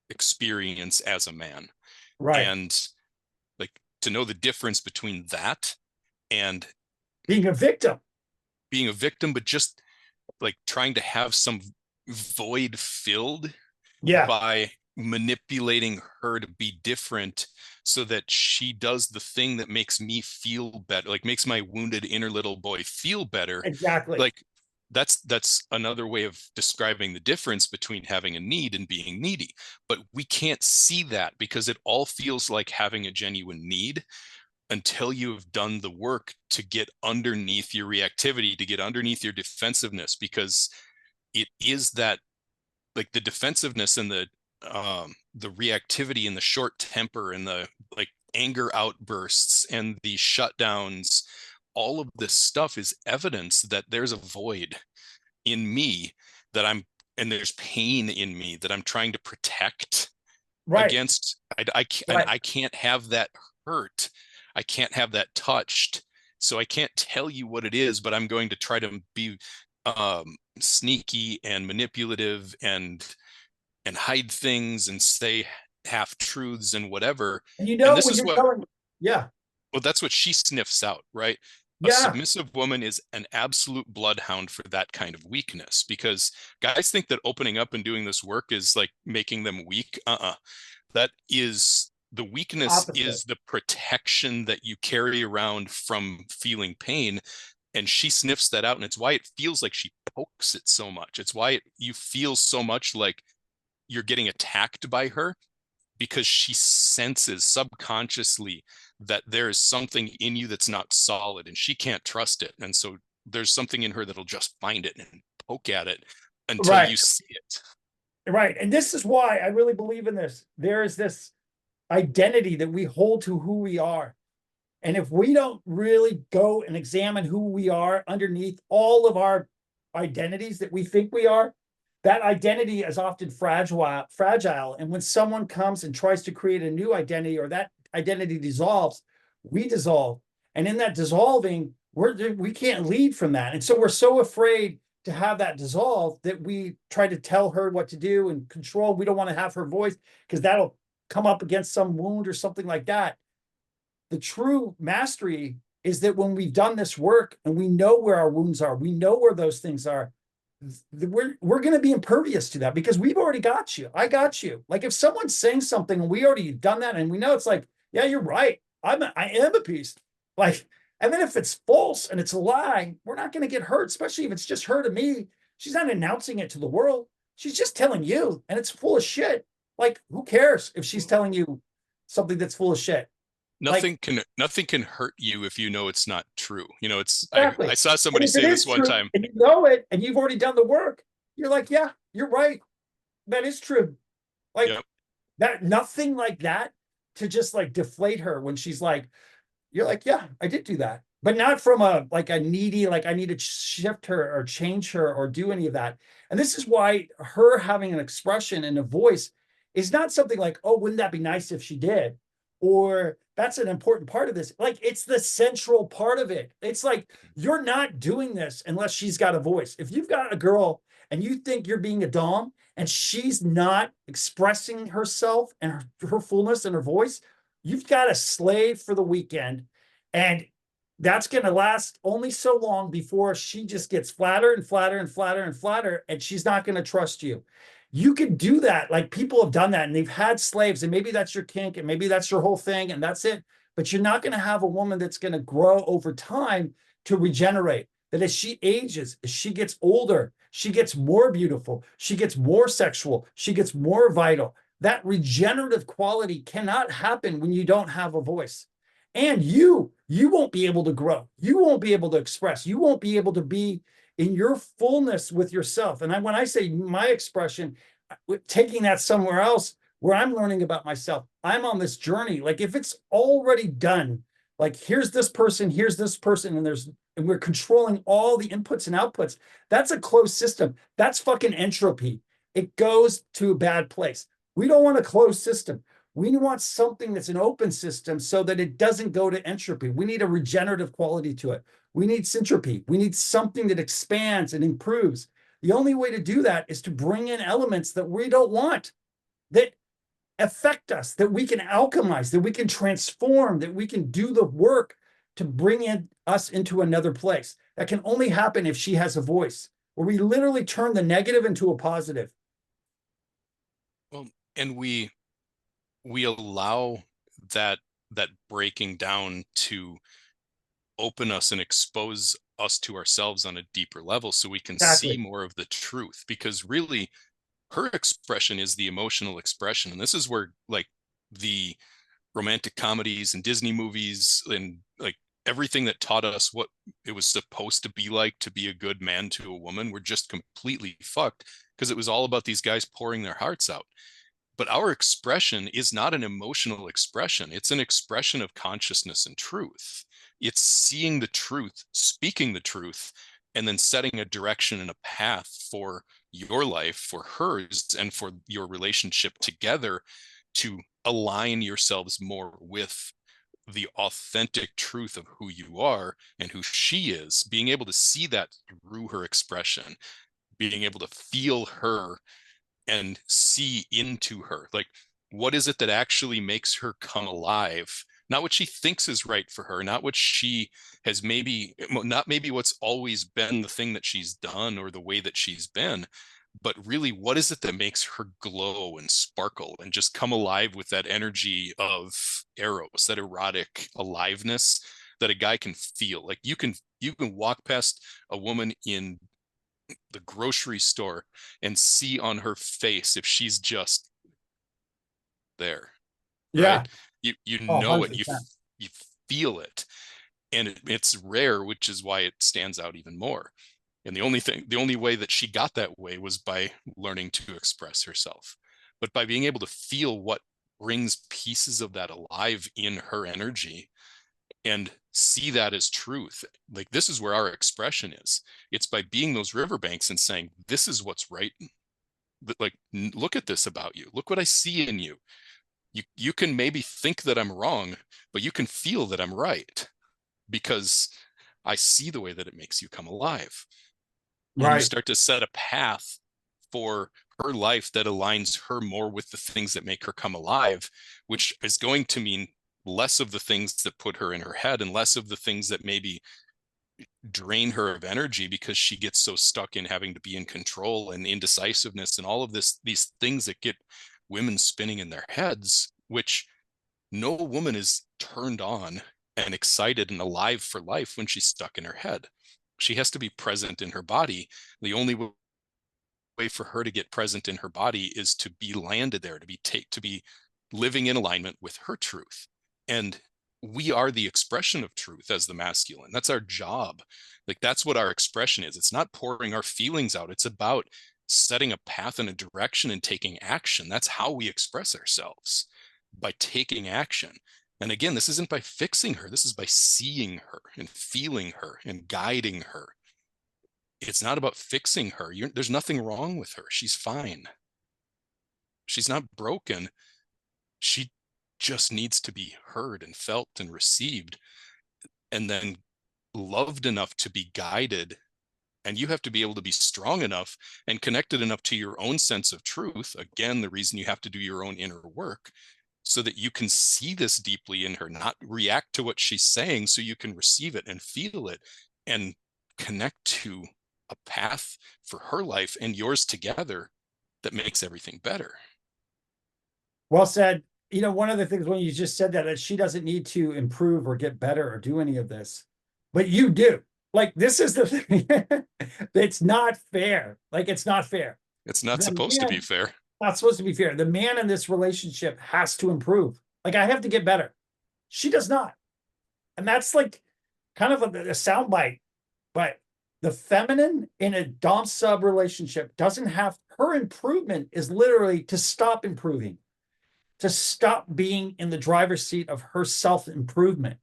Speaker 2: experience as a man.
Speaker 3: Right.
Speaker 2: And like, to know the difference between that and
Speaker 3: being a victim,
Speaker 2: but just like trying to have some void filled by manipulating her to be different, so that she does the thing that makes me feel better, like makes my wounded inner little boy feel better.
Speaker 3: Exactly.
Speaker 2: Like, that's another way of describing the difference between having a need and being needy. But we can't see that, because it all feels like having a genuine need until you have done the work to get underneath your reactivity, to get underneath your defensiveness, because it is that, like, the defensiveness and the reactivity and the short temper and the like anger outbursts and the shutdowns, all of this stuff is evidence that there's a void in me and there's pain in me that I'm trying to protect against. I can't have that hurt. I can't have that touched. So I can't tell you what it is, but I'm going to try to be sneaky and manipulative and hide things and say half truths and whatever.
Speaker 3: And you
Speaker 2: And
Speaker 3: know,
Speaker 2: this
Speaker 3: when
Speaker 2: is
Speaker 3: you're
Speaker 2: what,
Speaker 3: telling, yeah,
Speaker 2: well, that's what she sniffs out, right? A
Speaker 3: yeah,
Speaker 2: submissive woman is an absolute bloodhound for that kind of weakness, because guys think that opening up and doing this work is like making them weak. That is, the weakness
Speaker 3: opposite.
Speaker 2: is the protection that you carry around from feeling pain. And she sniffs that out. And it's why it feels like she pokes it so much. It's why you feel so much like you're getting attacked by her, because she senses subconsciously that there is something in you that's not solid and she can't trust it. And so there's something in her that'll just find it and poke at it until
Speaker 3: Right,
Speaker 2: you see it.
Speaker 3: right. And this is why I really believe in this. There is this identity that we hold to who we are. And if we don't really go and examine who we are underneath all of our identities that we think we are, that identity is often fragile. And when someone comes and tries to create a new identity, or that identity dissolves, we dissolve. And in that dissolving, we can't lead from that. And so we're so afraid to have that dissolve that we try to tell her what to do and control. We don't want to have her voice because that'll come up against some wound or something like that. The true mastery is that when we've done this work and we know where our wounds are, we know where those things are, we're going to be impervious to that because we've already got you. I got you. Like if someone's saying something and we already done that and we know, it's like, yeah, you're right. I am a piece. Like, and then if it's false and it's a lie, we're not going to get hurt, especially if it's just her to me. She's not announcing it to the world. She's just telling you, and it's full of shit. Like, who cares if she's telling you something that's full of shit? Like,
Speaker 2: Nothing can hurt you if you know it's not true. It's I
Speaker 3: exactly.
Speaker 2: saw
Speaker 3: And
Speaker 2: somebody
Speaker 3: if it
Speaker 2: say this
Speaker 3: is
Speaker 2: one
Speaker 3: true
Speaker 2: time.
Speaker 3: and you know it and you've already done the work, you're like, yeah, you're right. That is true. Like
Speaker 2: Yep.
Speaker 3: that, nothing like that to just like deflate her when she's like, you're like, yeah, I did do that. But not from a like a needy, like I need to shift her or change her or do any of that. And this is why her having an expression and a voice is not something like, oh, wouldn't that be nice if she did? Or that's an important part of this. Like it's the central part of it. It's like you're not doing this unless she's got a voice. If you've got a girl and you think you're being a dom and she's not expressing herself and her fullness and her voice, you've got a slave for the weekend. And that's going to last only so long before she just gets flatter and flatter and flatter and flatter, and she's not going to trust you. You can do that. Like people have done that and they've had slaves, and maybe that's your kink and maybe that's your whole thing and that's it. But you're not going to have a woman that's going to grow over time to regenerate. That as she ages, as she gets older, she gets more beautiful, she gets more sexual, she gets more vital. That regenerative quality cannot happen when you don't have a voice. And you won't be able to grow. You won't be able to express. You won't be able to be in your fullness with yourself. And when I say my expression, taking that somewhere else where I'm learning about myself, I'm on this journey. Like if it's already done, like here's this person, and we're controlling all the inputs and outputs. That's a closed system. That's fucking entropy. It goes to a bad place. We don't want a closed system. We want something that's an open system so that it doesn't go to entropy. We need a regenerative quality to it. We need syntropy. We need something that expands and improves. The only way to do that is to bring in elements that we don't want, that affect us, that we can alchemize, that we can transform, that we can do the work to bring us into another place. That can only happen if she has a voice, where we literally turn the negative into a positive.
Speaker 2: Well, and we allow that breaking down to open us and expose us to ourselves on a deeper level so we can see more of the truth, because really her expression is the emotional expression. And this is where like the romantic comedies and Disney movies and like everything that taught us what it was supposed to be like to be a good man to a woman were just completely fucked, because it was all about these guys pouring their hearts out. But our expression is not an emotional expression. It's an expression of consciousness and truth. It's seeing the truth, speaking the truth, and then setting a direction and a path for your life, for hers, and for your relationship together to align yourselves more with the authentic truth of who you are and who she is, being able to see that through her expression. being able to feel her and see into her. Like, what is it that actually makes her come alive? Not what she thinks is right for her, not what she has not maybe what's always been the thing that she's done or the way that she's been, but really, what is it that makes her glow and sparkle and just come alive with that energy of Eros, that erotic aliveness that a guy can feel? Like, you can walk past a woman in the grocery store and see on her face if she's just there.
Speaker 3: Yeah.
Speaker 2: Right? You
Speaker 3: Oh,
Speaker 2: know it,
Speaker 3: 100%.
Speaker 2: you feel it, and it's rare, which is why it stands out even more. And the only way that she got that way was by learning to express herself, but by being able to feel what brings pieces of that alive in her energy and see that as truth. Like, this is where our expression is. It's by being those riverbanks and saying, this is what's right. Like, look at this about you. Look what I see in you. You can maybe think that I'm wrong, but you can feel that I'm right, because I see the way that it makes you come alive. And you
Speaker 3: Right.
Speaker 2: start to set a path for her life that aligns her more with the things that make her come alive, which is going to mean less of the things that put her in her head and less of the things that maybe drain her of energy, because she gets so stuck in having to be in control and indecisiveness and all of these things that get women spinning in their heads, which no woman is turned on and excited and alive for life when she's stuck in her head. She has to be present in her body. The only way for her to get present in her body is to be landed there, to be living in alignment with her truth. And we are the expression of truth as the masculine. That's our job. Like, that's what our expression is. It's not pouring our feelings out. It's about setting a path and a direction and taking action. That's how we express ourselves, by taking action. And again, this isn't by fixing her. This is by seeing her and feeling her and guiding her. It's not about fixing her. There's nothing wrong with her. She's fine. She's not broken. She just needs to be heard and felt and received, and then loved enough to be guided. And you have to be able to be strong enough and connected enough to your own sense of truth. Again, the reason you have to do your own inner work, so that you can see this deeply in her, not react to what she's saying, so you can receive it and feel it and connect to a path for her life and yours together that makes everything better.
Speaker 3: Well said. You know, one of the things when you just said that she doesn't need to improve or get better or do any of this, but you do. Like, this is the thing. It's not fair. Like, it's not fair.
Speaker 2: It's not supposed to be fair.
Speaker 3: Not supposed to be fair. The man in this relationship has to improve. Like, I have to get better. She does not. And that's like kind of a soundbite, but the feminine in a dom sub relationship doesn't have, her improvement is literally to stop improving, to stop being in the driver's seat of her self-improvement.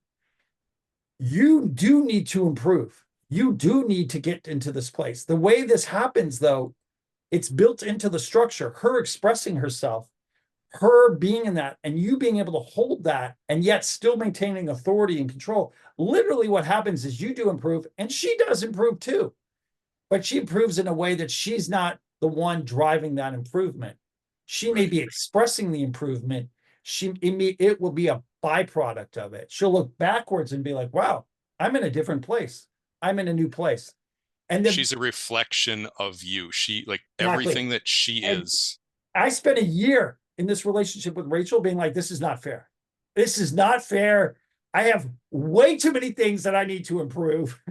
Speaker 3: You do need to improve. You do need to get into this place. The way this happens, though, it's built into the structure. Her expressing herself, her being in that, and you being able to hold that, and yet still maintaining authority and control. Literally what happens is you do improve, and she does improve too. But she improves in a way that she's not the one driving that improvement. She may be expressing the improvement. It will be a byproduct of it. She'll look backwards and be like, wow, I'm in a different place. I'm in a new place. And then,
Speaker 2: she's a reflection of you. She, like,
Speaker 3: exactly,
Speaker 2: everything that she is.
Speaker 3: I spent a year in this relationship with Rachel being like, this is not fair. This is not fair. I have way too many things that I need to improve.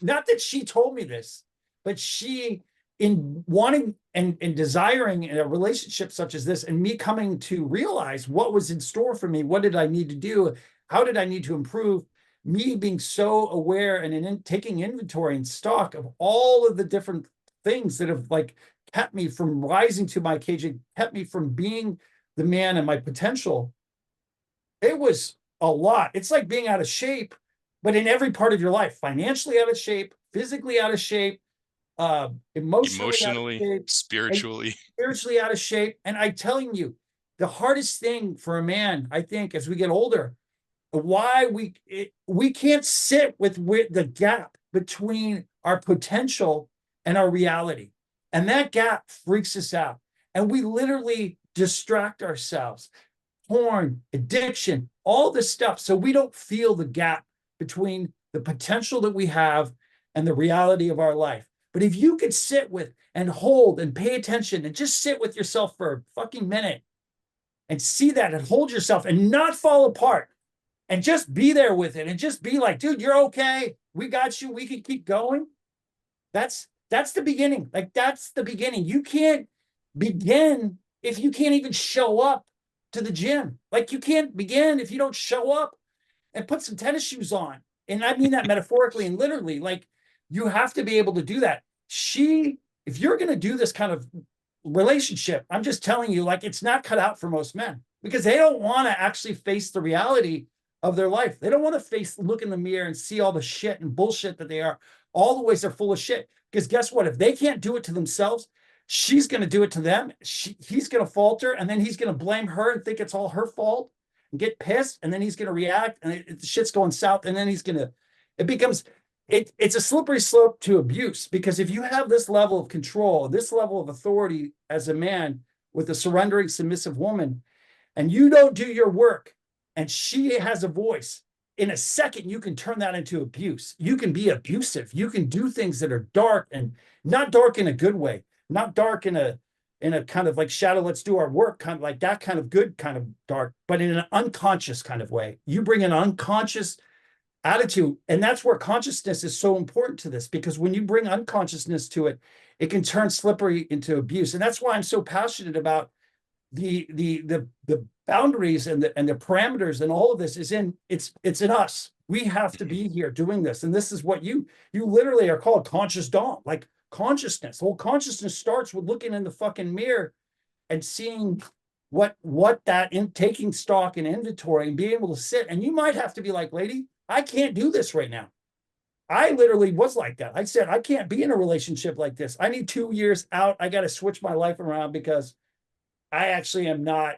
Speaker 3: Not that she told me this, but she, in wanting and desiring in a relationship such as this, and me coming to realize what was in store for me, what did I need to do, how did I need to improve, me being so aware and taking inventory and stock of all of the different things that have like kept me from rising to my occasion, kept me from being the man and my potential. It was a lot. It's like being out of shape, but in every part of your life, financially out of shape, physically out of shape, emotionally out of shape, spiritually out of shape. And I'm telling you, the hardest thing for a man, I think, as we get older, why we can't sit with the gap between our potential and our reality. And that gap freaks us out. And we literally distract ourselves. Porn, addiction, all this stuff. So we don't feel the gap between the potential that we have and the reality of our life. But if you could sit with and hold and pay attention and just sit with yourself for a fucking minute and see that and hold yourself and not fall apart and just be there with it and just be like, dude, you're okay. We got you. We can keep going. That's the beginning. Like, that's the beginning. You can't begin if you can't even show up to the gym. Like, you can't begin if you don't show up and put some tennis shoes on. And I mean that metaphorically and literally. Like, you have to be able to do that. If you're going to do this kind of relationship, I'm just telling you, like, it's not cut out for most men because they don't want to actually face the reality of their life. They don't want to look in the mirror and see all the shit and bullshit that they are. All the ways they're full of shit. Because guess what? If they can't do it to themselves, she's going to do it to them. He's going to falter, and then he's going to blame her and think it's all her fault and get pissed, and then he's going to react, and the shit's going south, and then it's a slippery slope to abuse. Because if you have this level of control, this level of authority as a man with a surrendering, submissive woman, and you don't do your work, and she has a voice, in a second, you can turn that into abuse. You can be abusive. You can do things that are dark, and not dark in a good way, not dark in a kind of like shadow, let's do our work, kind of like that kind of good kind of dark, but in an unconscious kind of way. You bring an unconscious attitude, and that's where consciousness is so important to this, because when you bring unconsciousness to it, it can turn slippery into abuse. And that's why I'm so passionate about the boundaries and the parameters, and all of this it's in us. We have to be here doing this. And this is what you literally are called conscious dom. Like, consciousness, whole consciousness starts with looking in the fucking mirror and seeing what that in taking stock and inventory and being able to sit. And you might have to be like, lady, I can't do this right now. I literally was like that. I said, I can't be in a relationship like this. I need 2 years out. I got to switch my life around because I actually am not,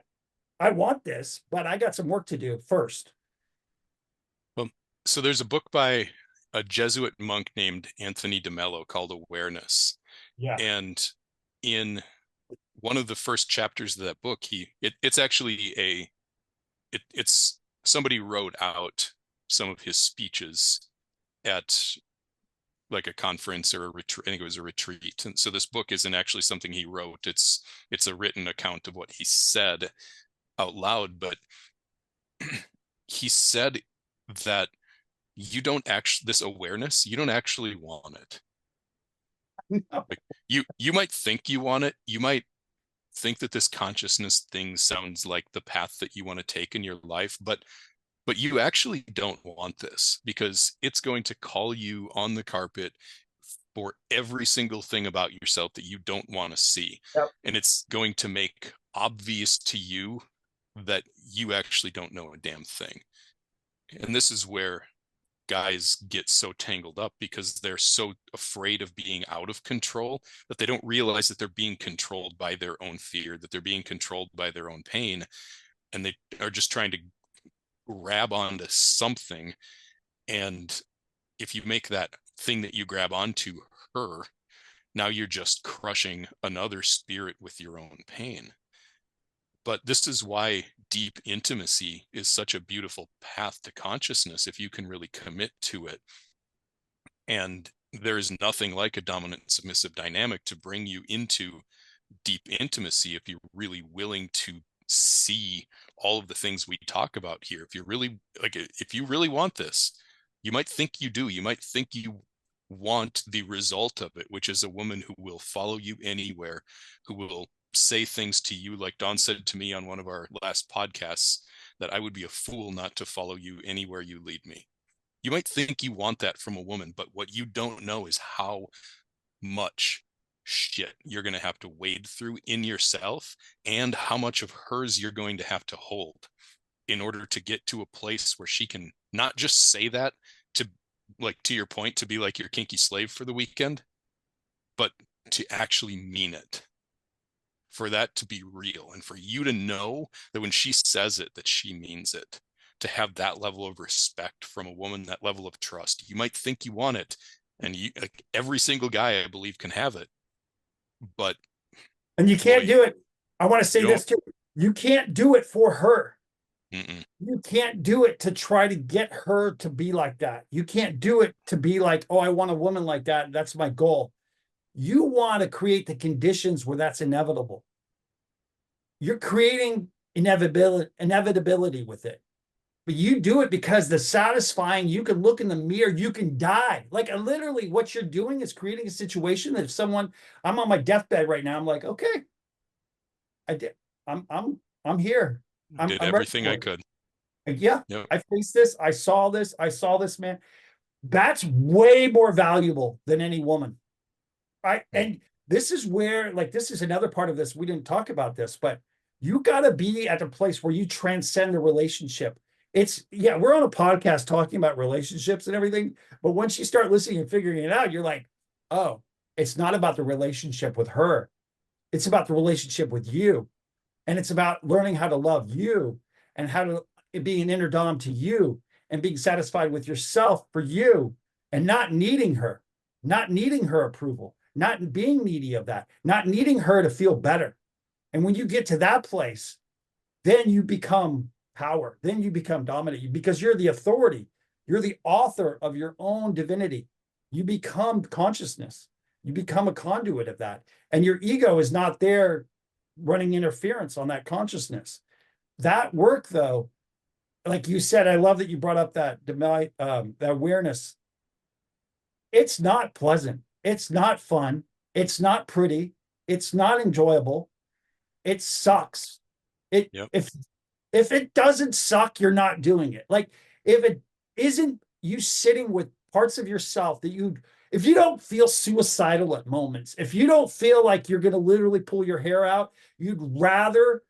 Speaker 3: I want this, but I got some work to do first.
Speaker 2: Well, so there's a book by a Jesuit monk named Anthony DeMello called Awareness.
Speaker 3: Yeah.
Speaker 2: And in one of the first chapters of that book, it's actually it's somebody wrote out some of his speeches at like a conference or a retreat. I think it was a retreat. And so this book isn't actually something he wrote. It's a written account of what he said out loud. But he said that this awareness, you don't actually want it.
Speaker 3: No.
Speaker 2: Like, you might think you want it. You might think that this consciousness thing sounds like the path that you want to take in your life, but you actually don't want this, because it's going to call you on the carpet for every single thing about yourself that you don't want to see.
Speaker 3: Yep.
Speaker 2: And it's going to make obvious to you that you actually don't know a damn thing. And this is where guys get so tangled up, because they're so afraid of being out of control that they don't realize that they're being controlled by their own fear, that they're being controlled by their own pain. And they are just trying to grab onto something. And if you make that thing that you grab onto her, now you're just crushing another spirit with your own pain. But this is why deep intimacy is such a beautiful path to consciousness, if you can really commit to it. And there is nothing like a dominant submissive dynamic to bring you into deep intimacy if you're really willing to see all of the things we talk about here. If you really want this, you might think you do. You might think you want the result of it, which is a woman who will follow you anywhere, who will say things to you like Dawn said to me on one of our last podcasts, that I would be a fool not to follow you anywhere you lead me. You might think you want that from a woman, but what you don't know is how much shit you're going to have to wade through in yourself, and how much of hers you're going to have to hold in order to get to a place where she can not just say that to, like, to your point, to be like your kinky slave for the weekend, but to actually mean it, for that to be real, and for you to know that when she says it, that she means it, to have that level of respect from a woman, that level of trust. You might think you want it, and like, every single guy, I believe, can have it, But
Speaker 3: And you can't
Speaker 2: boy,
Speaker 3: do it. I want to say
Speaker 2: you
Speaker 3: this too. You can't do it for her.
Speaker 2: mm-mm.
Speaker 3: You can't do it to try to get her to be like that. You can't do it to be like, oh, I want a woman like that. That's my goal. You want to create the conditions where that's inevitable. You're creating inevitability with it. But you do it because the satisfying, you can look in the mirror, you can die. Like literally what you're doing is creating a situation that if someone, I'm on my deathbed right now, I'm like, okay, I did. I'm here.
Speaker 2: Did
Speaker 3: I'm ready
Speaker 2: everything
Speaker 3: for
Speaker 2: I
Speaker 3: it.
Speaker 2: could.
Speaker 3: Like, yeah,
Speaker 2: Yep.
Speaker 3: I faced this. I saw this. I saw this, man. That's way more valuable than any woman. And this is where, like, this is another part of this. We didn't talk about this, but you got to be at a place where you transcend the relationship. It's, yeah, we're on a podcast talking about relationships and everything, but once you start listening and figuring it out, you're like, oh, it's not about the relationship with her. It's about the relationship with you. And it's about learning how to love you and how to be an inner dom to you and being satisfied with yourself for you and not needing her approval, not being needy of that, not needing her to feel better. And when you get to that place, then you become power. Then you become dominant because you're the authority. You're the author of your own divinity. You become consciousness. You become a conduit of that. And your ego is not there running interference on that consciousness. That work, though, like you said, I love that you brought up that that awareness. It's not pleasant. It's not fun. It's not pretty. It's not enjoyable. It sucks. It
Speaker 2: Yep.
Speaker 3: if it doesn't suck, you're not doing it. Like if it isn't you sitting with parts of yourself that you, if you don't feel suicidal at moments, if you don't feel like you're going to literally pull your hair out, you'd rather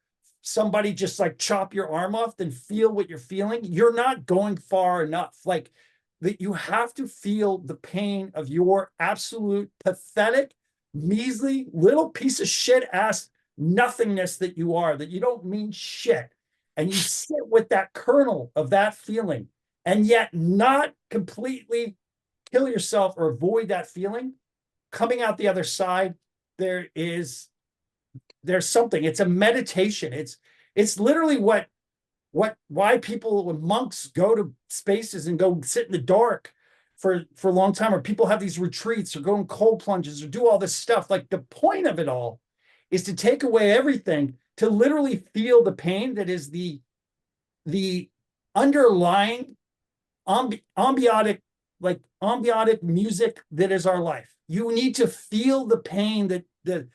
Speaker 3: somebody just like chop your arm off than feel what you're feeling, you're not going far enough. Like that you have to feel the pain of your absolute pathetic, measly little piece of shit ass nothingness that you are, that you don't mean shit. And you sit with that kernel of that feeling and yet not completely kill yourself or avoid that feeling. Coming out the other side, there's something. It's a meditation. It's literally why people, when monks go to spaces and go sit in the dark for a long time, or people have these retreats or go in cold plunges or do all this stuff. Like the point of it all is to take away everything, to literally feel the pain that is the underlying ambiotic music that is our life. You need to feel the pain that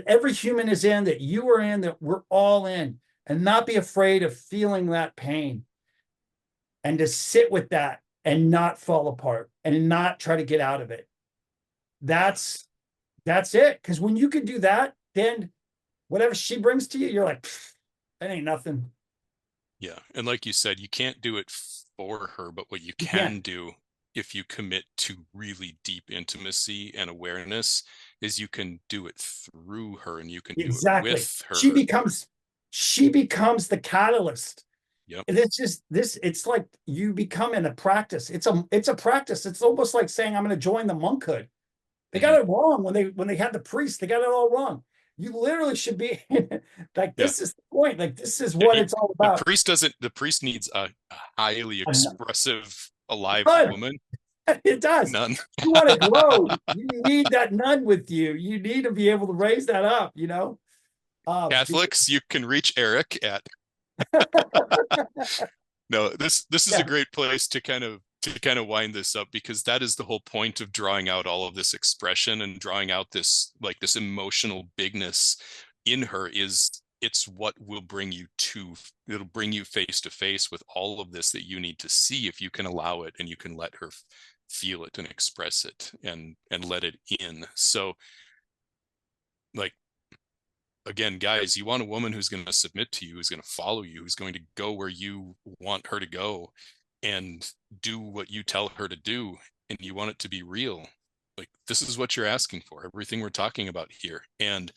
Speaker 3: every human is in, that you are in, that we're all in, and not be afraid of feeling that pain, and to sit with that and not fall apart and not try to get out of it. That's it. Because when you can do that, then whatever she brings to you, you're like, that ain't nothing.
Speaker 2: Yeah. And like you said, you can't do it for her, but what you
Speaker 3: You
Speaker 2: can
Speaker 3: can't.
Speaker 2: do if you commit to really deep intimacy and awareness is you can do it through her and you can do it
Speaker 3: Exactly.
Speaker 2: with her.
Speaker 3: She becomes the catalyst.
Speaker 2: Yep.
Speaker 3: And it's like you become in a practice. It's a practice. It's almost like saying, I'm going to join the monkhood. They got it wrong when they had the priest. They got it all wrong. You literally should be like, this is the point. Like, this is what it's all about.
Speaker 2: The priest needs a highly expressive, alive
Speaker 3: None.
Speaker 2: woman.
Speaker 3: It does.
Speaker 2: None.
Speaker 3: You want to grow. You need that nun with you. You need to be able to raise that up, you know?
Speaker 2: Catholics, you can reach Eric at. No, this is a great place to kind of wind this up, because that is the whole point of drawing out all of this expression and drawing out this emotional bigness in her. Is it's what will bring you it'll bring you face to face with all of this that you need to see, if you can allow it and you can let her feel it and express it and let it in. So, like, again, guys, you want a woman who's going to submit to you, who's going to follow you, who's going to go where you want her to go and do what you tell her to do, and you want it to be real. Like, this is what you're asking for, everything we're talking about here. And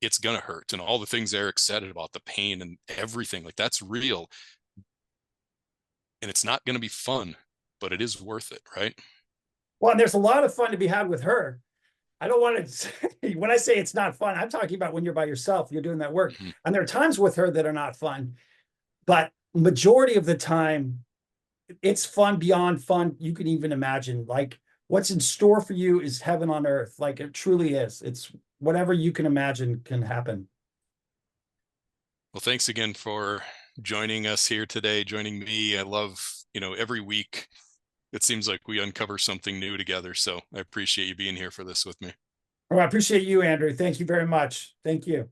Speaker 2: it's going to hurt. And all the things Eric said about the pain and everything, like, that's real. And it's not going to be fun, but it is worth it, right?
Speaker 3: Well, and there's a lot of fun to be had with her. I don't want to, when I say it's not fun, I'm talking about when you're by yourself, you're doing that work.
Speaker 2: Mhm.
Speaker 3: And there are times with her that are not fun, but majority of the time, it's fun beyond fun you can even imagine. Like what's in store for you is heaven on earth. Like it truly is. It's whatever you can imagine can happen.
Speaker 2: Well, thanks again for joining us here today, joining me. I love, every week it seems like we uncover something new together. So I appreciate you being here for this with me.
Speaker 3: Oh, I appreciate you, Andrew. Thank you very much. Thank you.